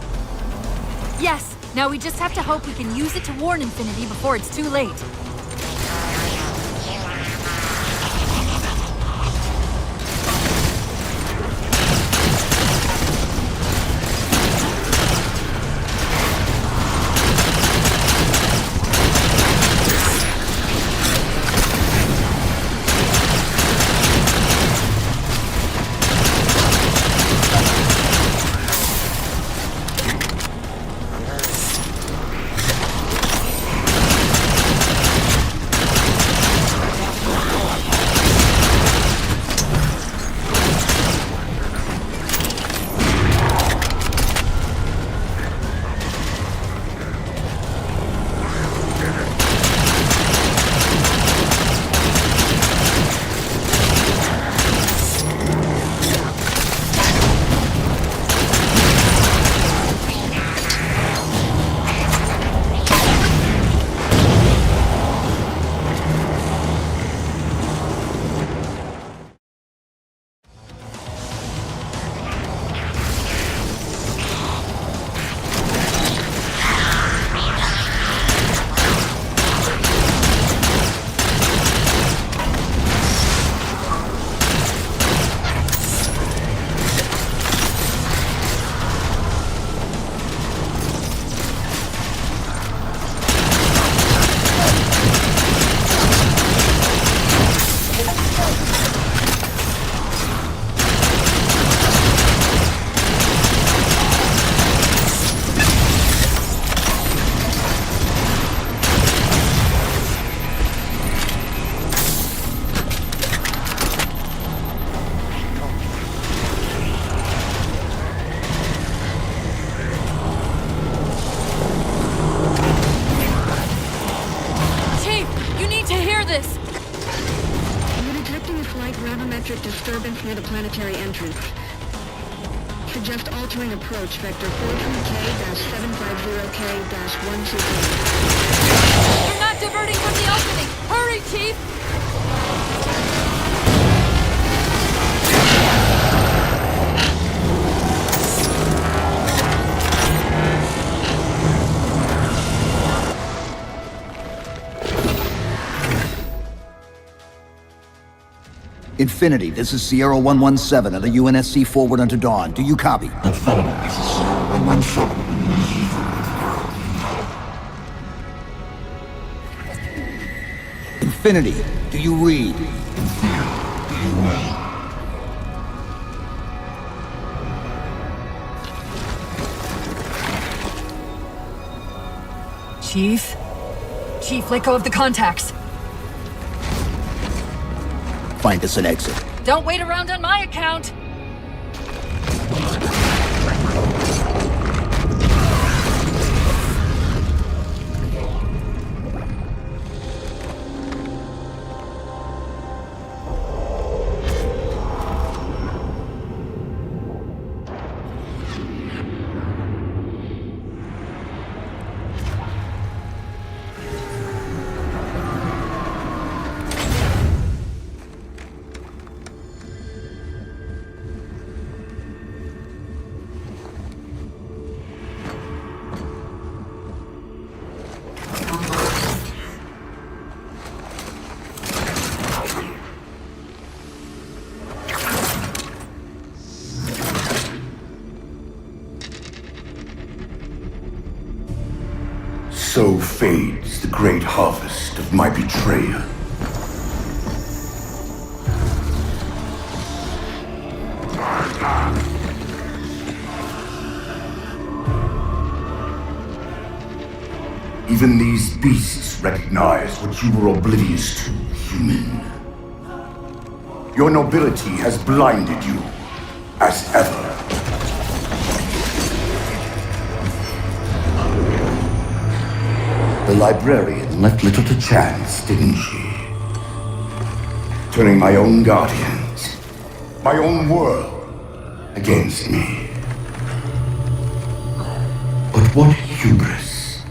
Yes! Now we just have to hope we can use it to warn Infinity before it's too late. near the planetary entrance. Suggest altering approach vector 43K-750K-123. You're not diverting from the opening! Hurry, Chief! Infinity, this is Sierra 117 of the UNSC forward unto dawn. Do you copy? Infinity, do you read? Chief? Chief, let go of the contacts. Find us an exit. Don't wait around on my account! So fades the great harvest of my betrayal. Even these beasts recognize what you were oblivious to, human. Your nobility has blinded you, as ever. The librarian left little to chance, didn't she? Turning my own guardians, my own world, against me. But what hubris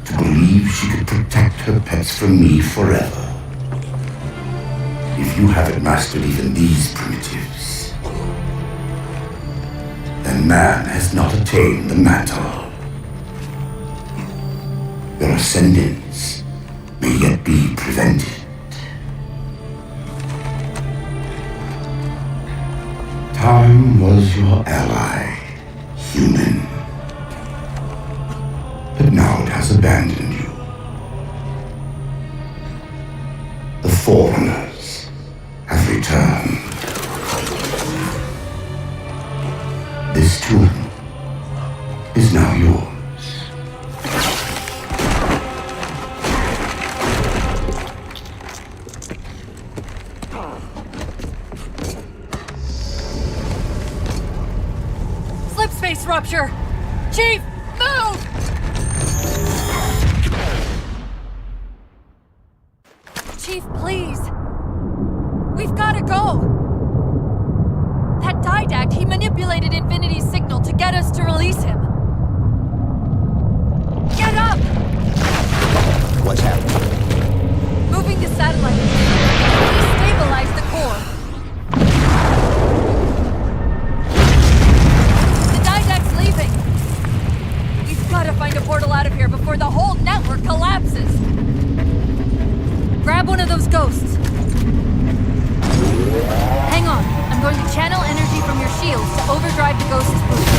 to believe she could protect her pets from me forever. If you haven't mastered even these primitives, then man has not attained the mantle. Your ascendance may yet be prevented. Time was your ally, human. But now it has abandoned you. The Forerunners have returned. This tomb is now yours. Slipspace rupture! Chief, move! Chief, please. We've gotta go. That Didact, he manipulated Infinity's signal to get us to release him. Get up! What's happening? Moving the satellite. Destabilize the core. The Didact's leaving. We've gotta find a portal out of here before the whole network collapses. Grab one of those ghosts. Hang on. I'm going to channel energy from your shields to overdrive the ghost's boost.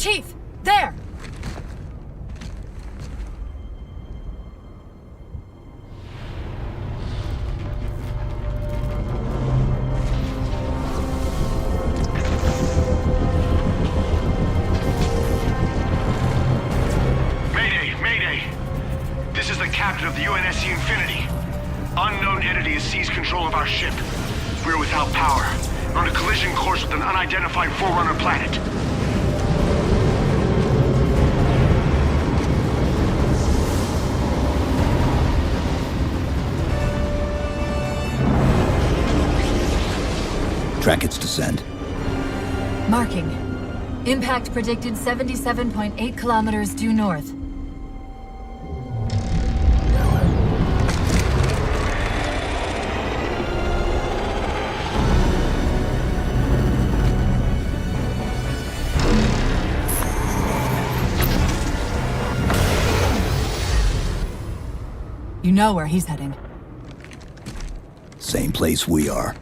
Chief! There! Captain of the UNSC Infinity. Unknown entity has seized control of our ship. We're without power. We're on a collision course with an unidentified Forerunner planet. Track its descent. Marking. Impact predicted 77.8 kilometers due north. You know where he's heading. Same place we are.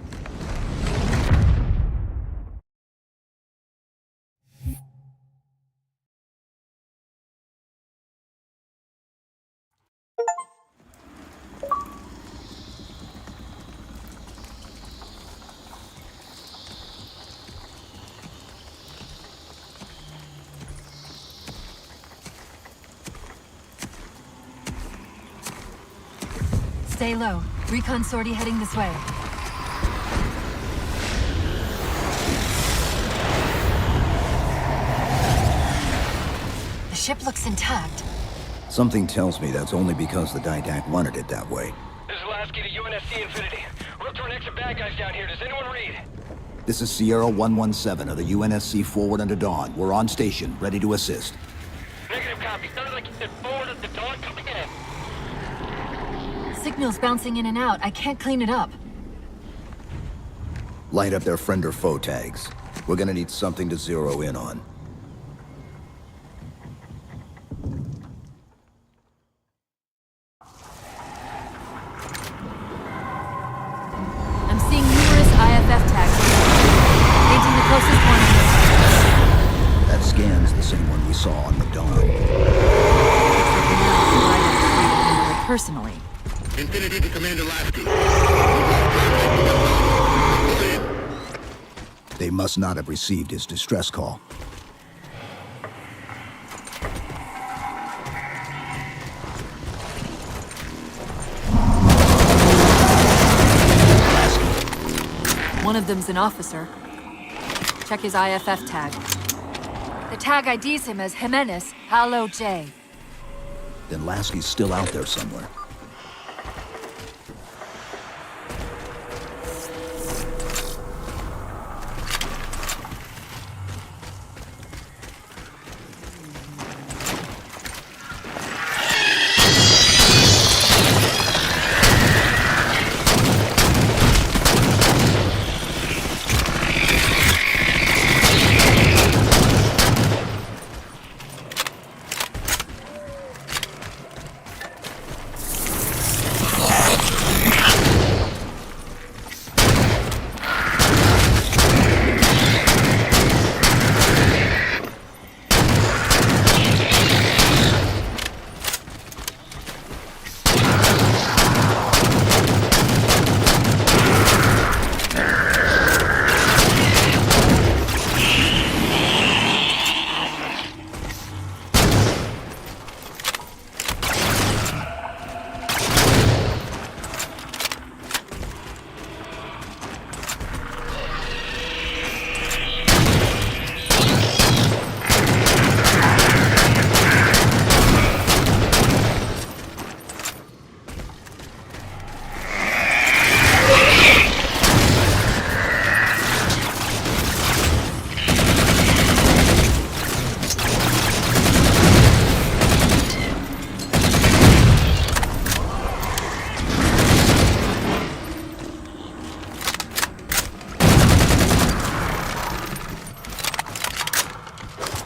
Stay low. Recon sortie heading this way. The ship looks intact. Something tells me that's only because the Didact wanted it that way. This is Lasky to UNSC Infinity. We're up to our next of bad guys down here. Does anyone read? This is Sierra 117 of the UNSC Forward Unto Dawn. We're on station, ready to assist. Negative copy. Sounded like you said Forward Unto Dawn. Come again. Signal's bouncing in and out. I can't clean it up. Light up their friend or foe tags. We're gonna need something to zero in on. I'm seeing numerous IFF tags. Painting the closest one on this side. That scan's the same one we saw on the Dawn. Personally. Infinity to Commander Lasky. They must not have received his distress call. One of them's an officer. Check his IFF tag. The tag IDs him as Jimenez Halo J. Then Lasky's still out there somewhere.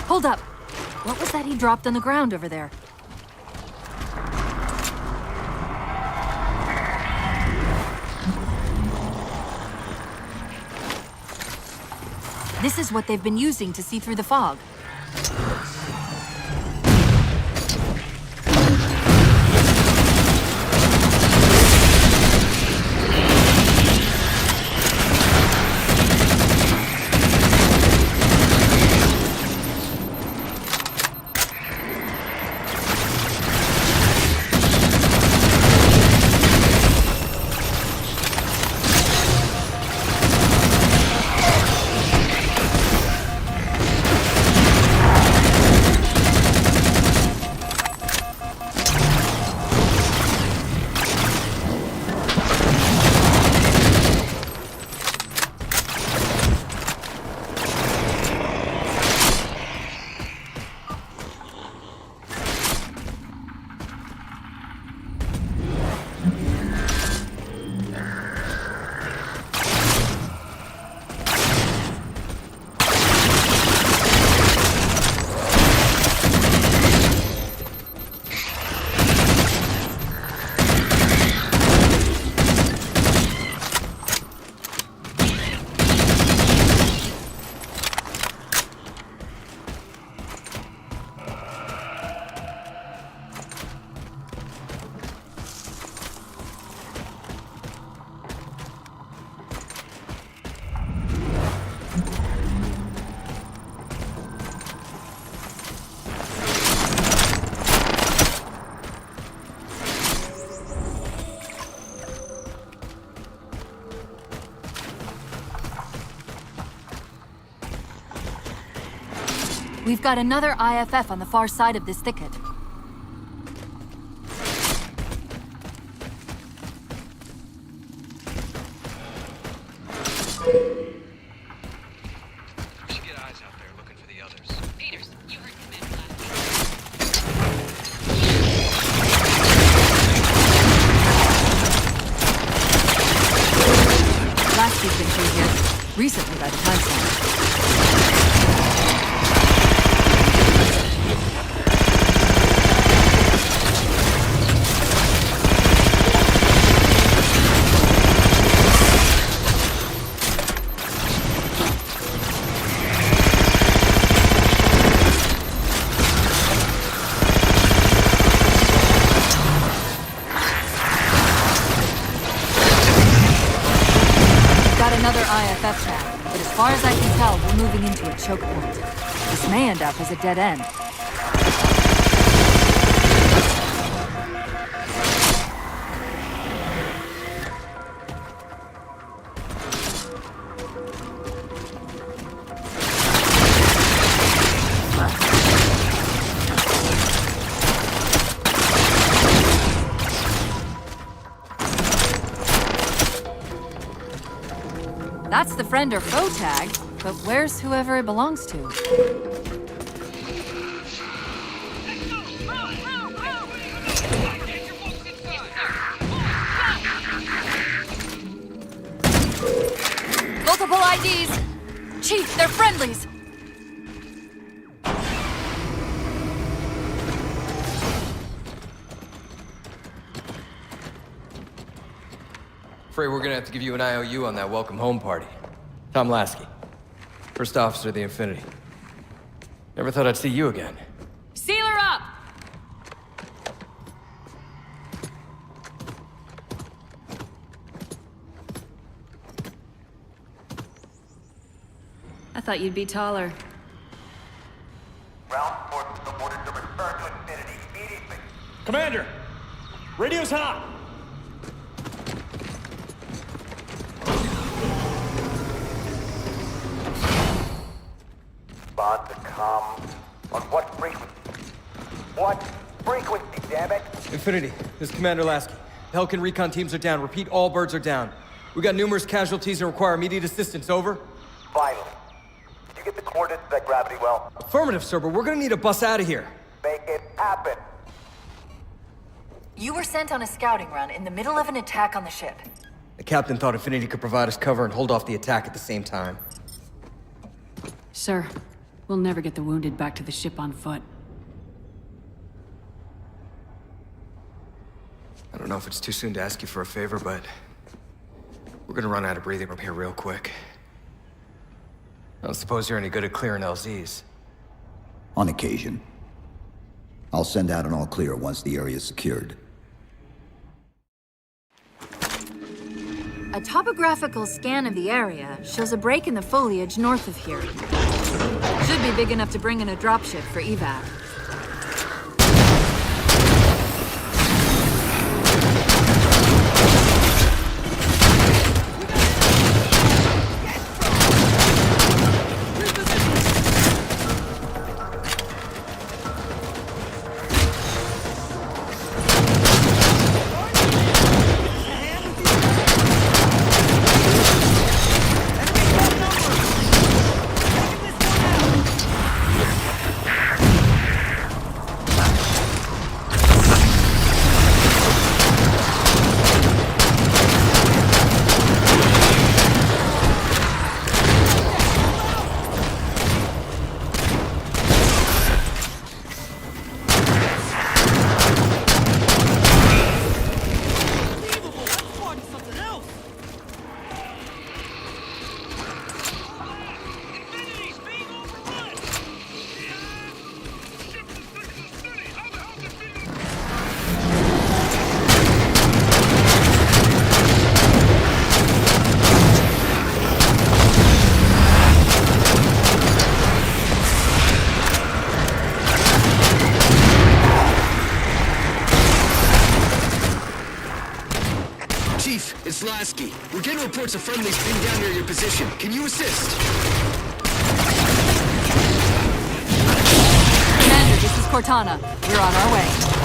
Hold up! What was that he dropped on the ground over there? This is what they've been using to see through the fog. We've got another IFF on the far side of this thicket. We should get eyes out there looking for the others. Peters, you heard Commander Lasky's been through here, recently by the time stamp. Another IFF track, but as far as I can tell, we're moving into a choke point. This may end up as a dead end. That's the friend or foe tag, but where's whoever it belongs to? Multiple IDs! Chief, they're friendlies! Afraid we're gonna have to give you an IOU on that welcome home party. Tom Lasky, first officer of the Infinity. Never thought I'd see you again. Seal her up! I thought you'd be taller. Ground forces are ordered to return to Infinity immediately. Commander! Radio's hot! Bond to come. On what frequency? What frequency, damn it? Infinity, this is Commander Lasky. The Helkin recon teams are down. Repeat, all birds are down. We got numerous casualties and require immediate assistance. Over. Finally. Did you get the coordinates of that gravity well? Affirmative, sir, but we're gonna need a bus out of here. Make it happen. You were sent on a scouting run in the middle of an attack on the ship. The captain thought Infinity could provide us cover and hold off the attack at the same time. Sir, we'll never get the wounded back to the ship on foot. I don't know if it's too soon to ask you for a favor, but we're gonna run out of breathing room here real quick. I don't suppose you're any good at clearing LZs. On occasion. I'll send out an all clear once the area is secured. A topographical scan of the area shows a break in the foliage north of here. Should be big enough to bring in a dropship for evac. It's Lasky. We're getting reports of friendlies pinned down near your position. Can you assist? Cortana. We're on our way.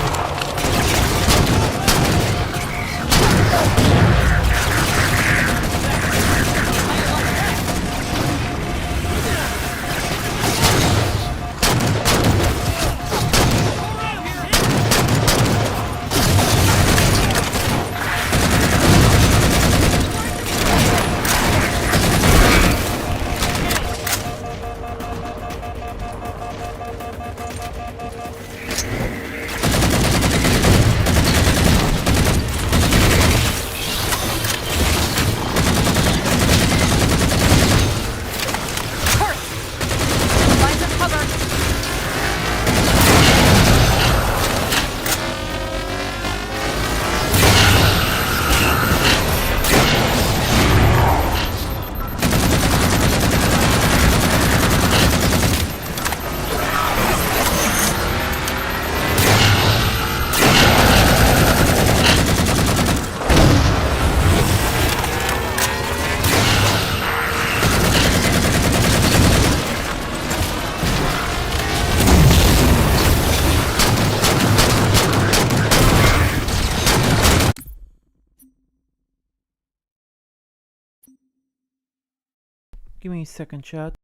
Give me a second, chat.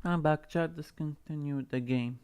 I'm back, chat. Let's continue the game.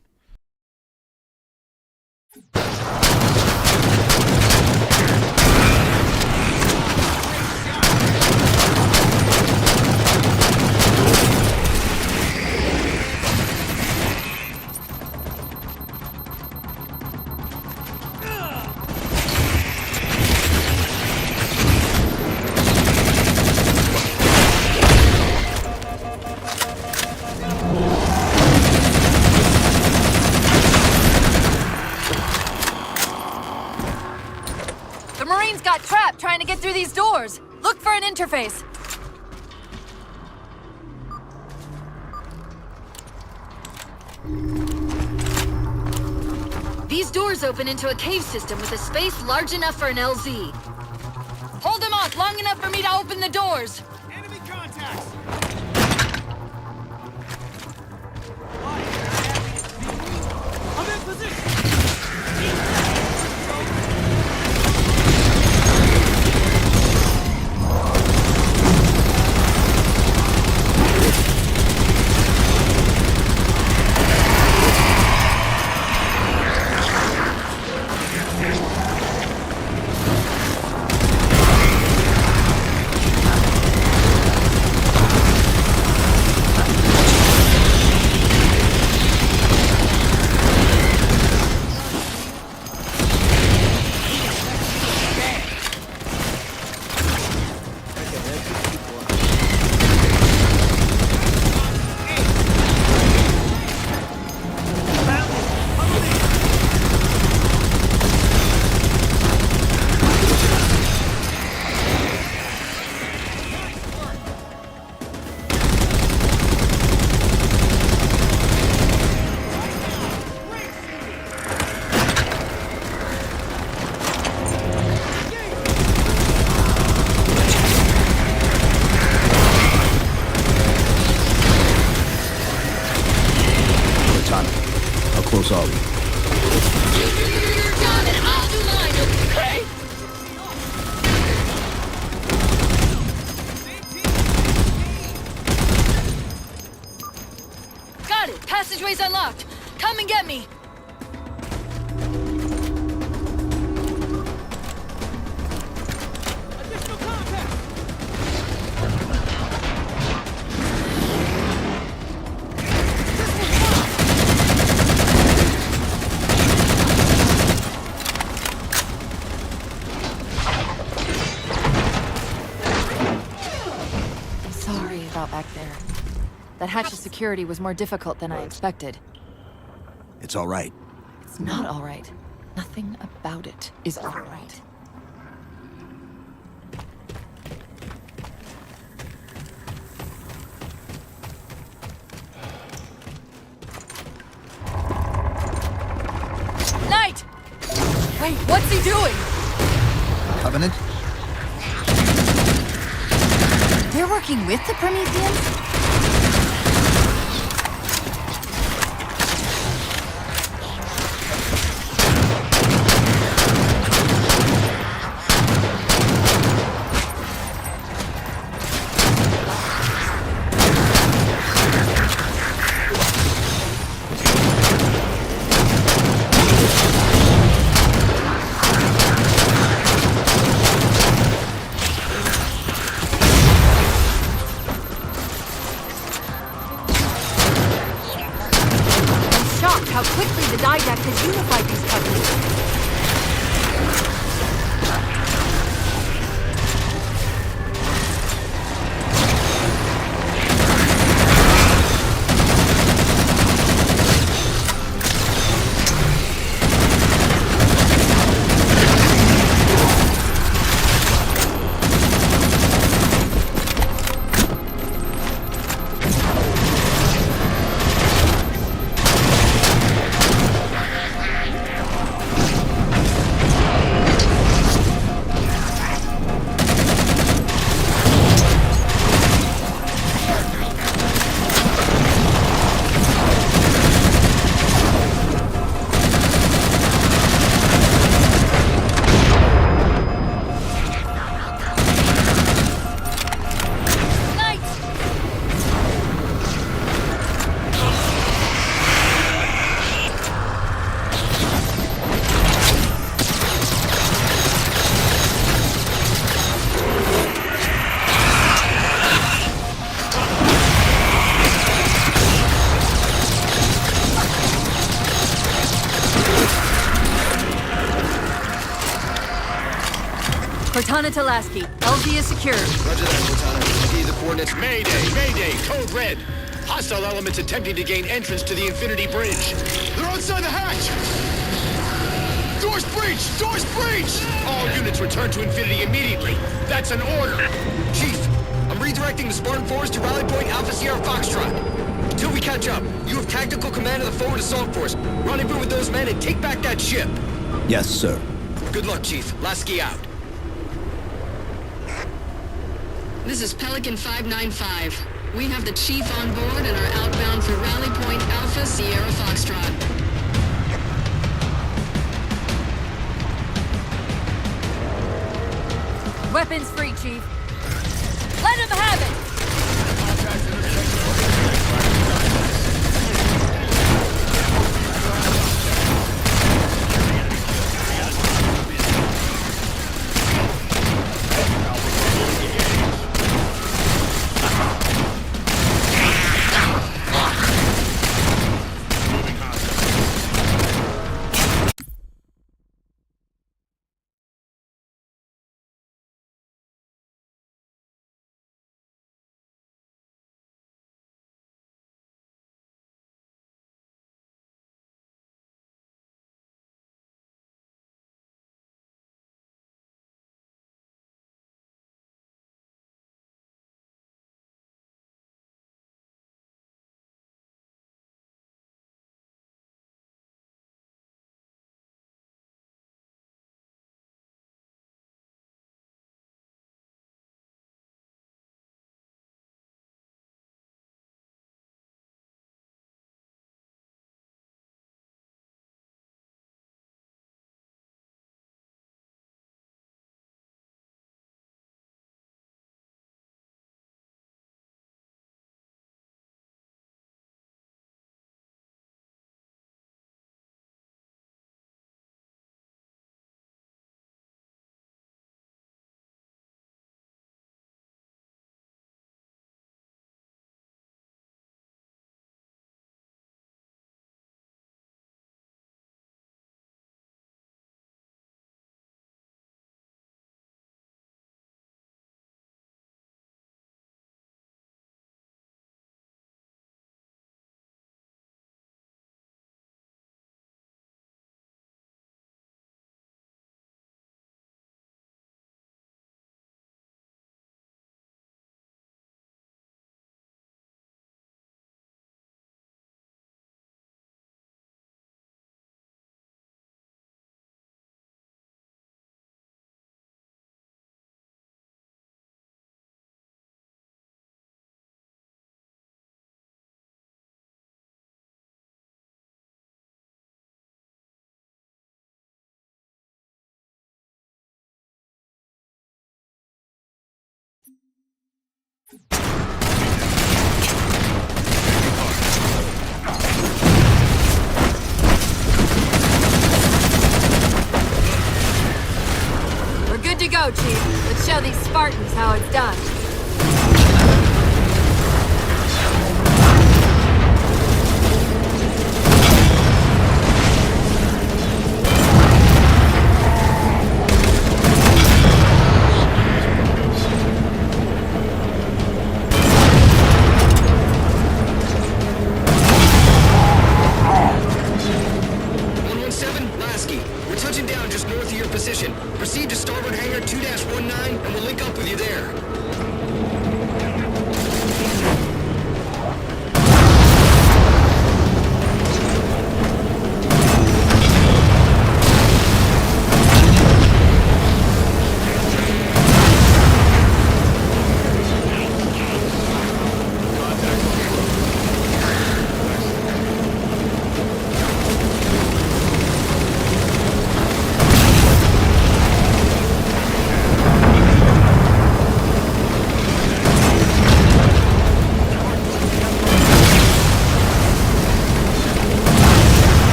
Got trapped trying to get through these doors. Look for an interface. These doors open into a cave system with a space large enough for an LZ. Hold them off long enough for me to open the doors. Enemy contacts! I'm in position! passageway's unlocked. Come and get me. Sorry about back there. That hatch of security was more difficult than I expected. It's all right. It's not all right. Nothing about it is all right. Knight! Wait, what's he doing? Covenant? They're working with the Prometheans? How quickly the Didact has unified these covenants. Cortana to Lasky. LZ is secured. Roger that, Cortana. Give the coordinates. Mayday! Mayday! Code red! Hostile elements attempting to gain entrance to the Infinity Bridge. They're outside the hatch! Doors breached! Doors breached! All units return to Infinity immediately. That's an order. Chief, I'm redirecting the Spartan force to Rally Point Alpha Sierra Foxtrot. Till we catch up, you have tactical command of the forward assault force. Rendezvous with those men and take back that ship. Yes, sir. Good luck, Chief. Lasky out. This is Pelican 595. We have the Chief on board and are outbound for Rally Point Alpha Sierra Foxtrot. Weapons free, Chief. Let him have it! We're good to go, Chief. Let's show these Spartans how it's done.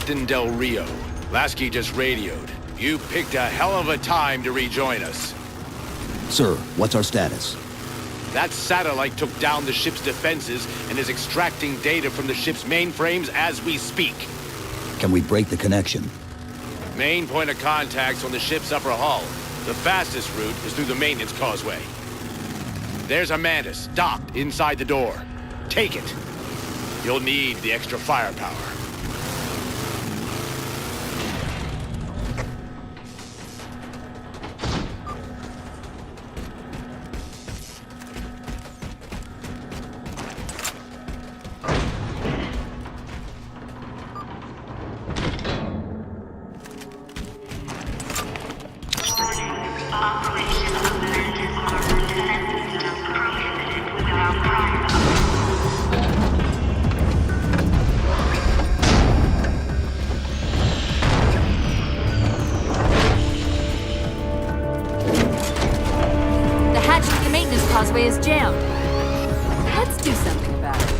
Captain Del Rio. Lasky just radioed. You picked a hell of a time to rejoin us. Sir, what's our status? That satellite took down the ship's defenses and is extracting data from the ship's mainframes as we speak. Can we break the connection? Main point of contact's on the ship's upper hull. The fastest route is through the maintenance causeway. There's a Mantis docked inside the door. Take it. You'll need the extra firepower. Causeway is jammed. Let's do something about it.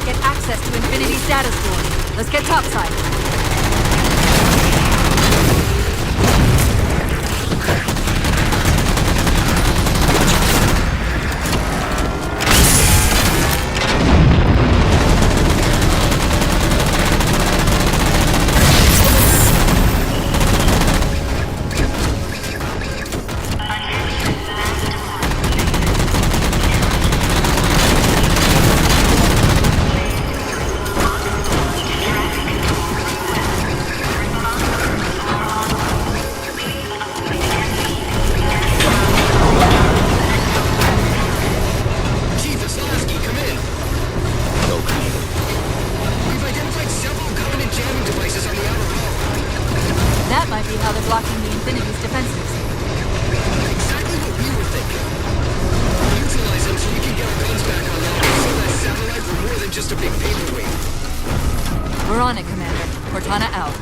Get access to Infinity's data store. Let's get topside. That might be how they're blocking the Infinity's defenses. Exactly what we were thinking. Utilize them so we can get our guns back online and see that satellite for more than just a big paperweight. We're on it, Commander. Cortana out.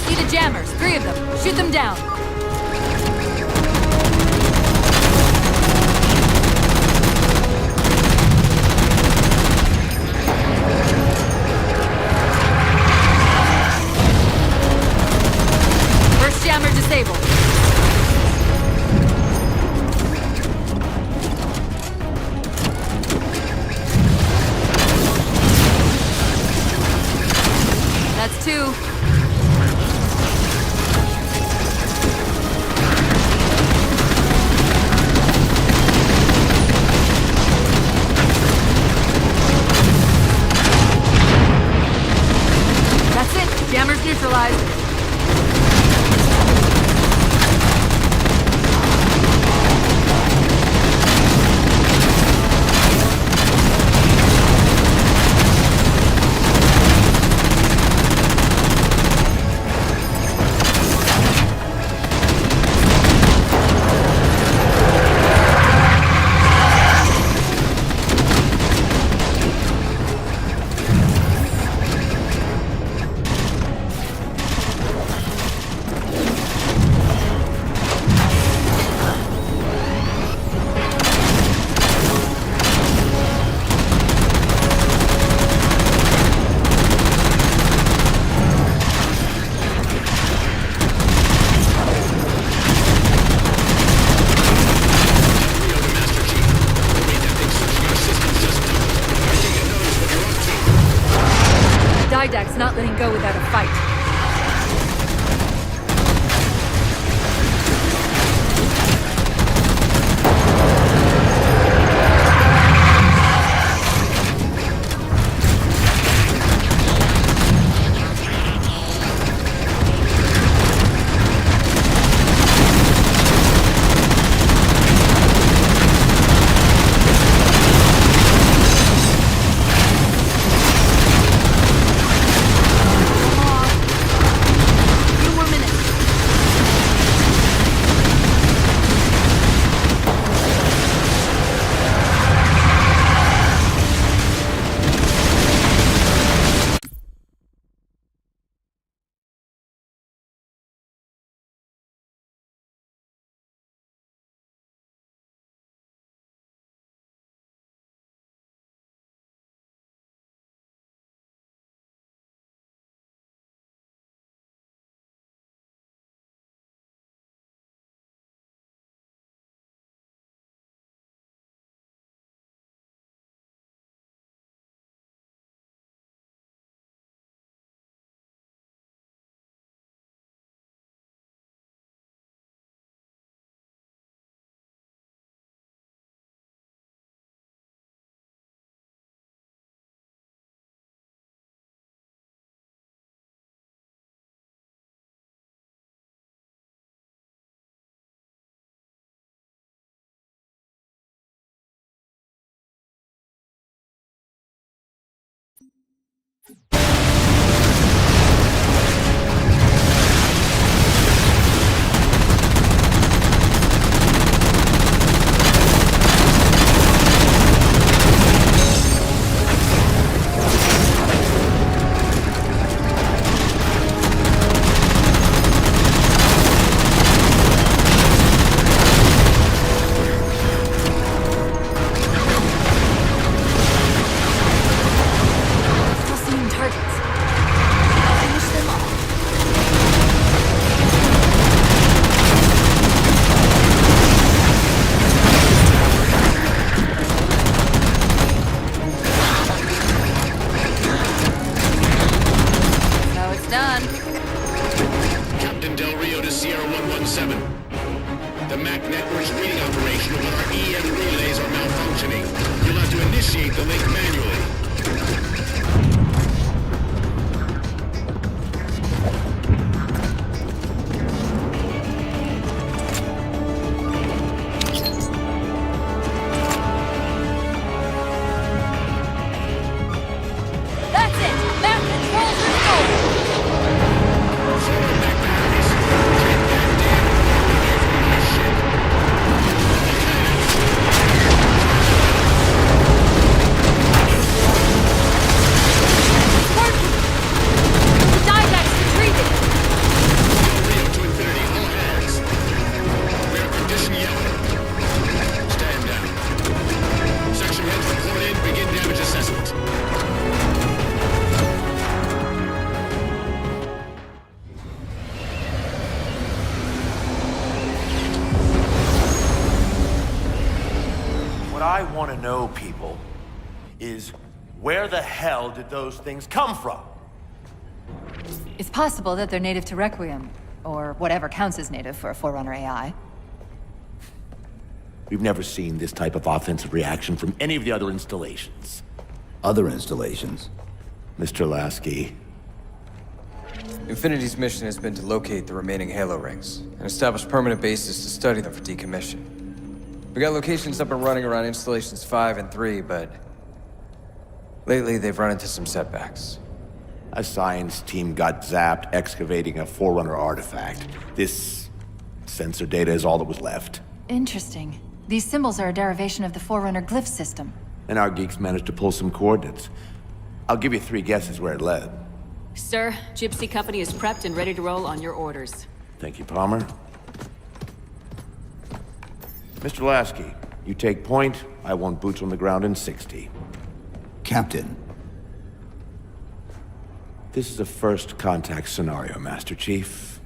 See the jammers. 3 of them. Shoot them down. Jammer disabled. That's 2. letting go without a fight. I want to know, people, is where the hell did those things come from? It's possible that they're native to Requiem, or whatever counts as native for a Forerunner AI. We've never seen this type of offensive reaction from any of the other installations. Other installations? Mr. Lasky. Infinity's mission has been to locate the remaining Halo rings, and establish permanent bases to study them for decommission. We got locations up and running around installations 5 and 3, but lately they've run into some setbacks. A science team got zapped excavating a Forerunner artifact. This sensor data is all that was left. Interesting. These symbols are a derivation of the Forerunner glyph system. And our geeks managed to pull some coordinates. I'll give you 3 guesses where it led. Sir, Gypsy Company is prepped and ready to roll on your orders. Thank you, Palmer. Mr. Lasky, you take point. I want boots on the ground in 60. Captain. This is a first contact scenario, Master Chief.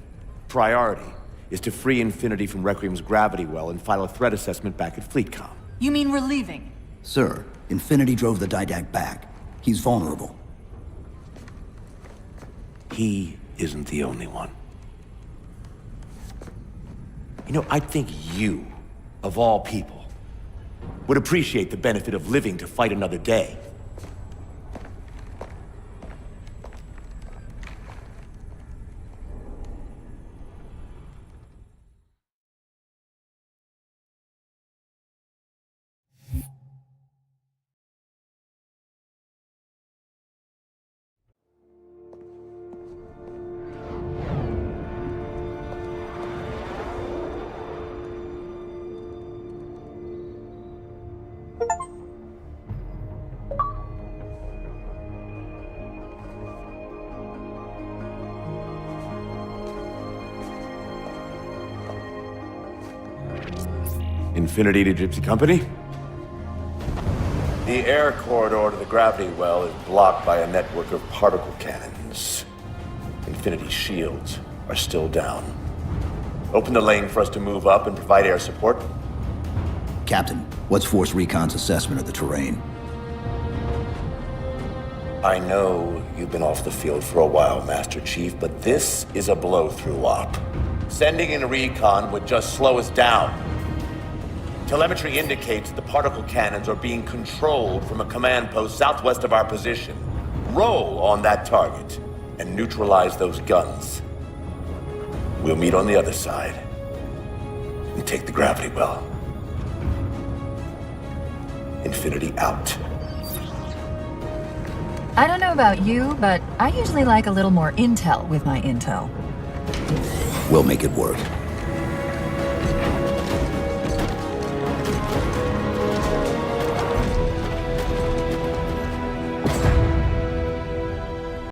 Priority is to free Infinity from Requiem's gravity well and file a threat assessment back at FleetCom. You mean we're leaving? Sir, Infinity drove the Didact back. He's vulnerable. he isn't the only one. You know, I think you, of all people, would appreciate the benefit of living to fight another day. Infinity to Gypsy Company? The air corridor to the gravity well is blocked by a network of particle cannons. Infinity's shields are still down. Open the lane for us to move up and provide air support. Captain, what's Force Recon's assessment of the terrain? I know you've been off the field for a while, Master Chief, but this is a blow-through op. Sending in recon would just slow us down. Telemetry indicates the particle cannons are being controlled from a command post southwest of our position. Roll on that target and neutralize those guns. We'll meet on the other side and take the gravity well. Infinity out. I don't know about you, but I usually like a little more intel with my intel. We'll make it work.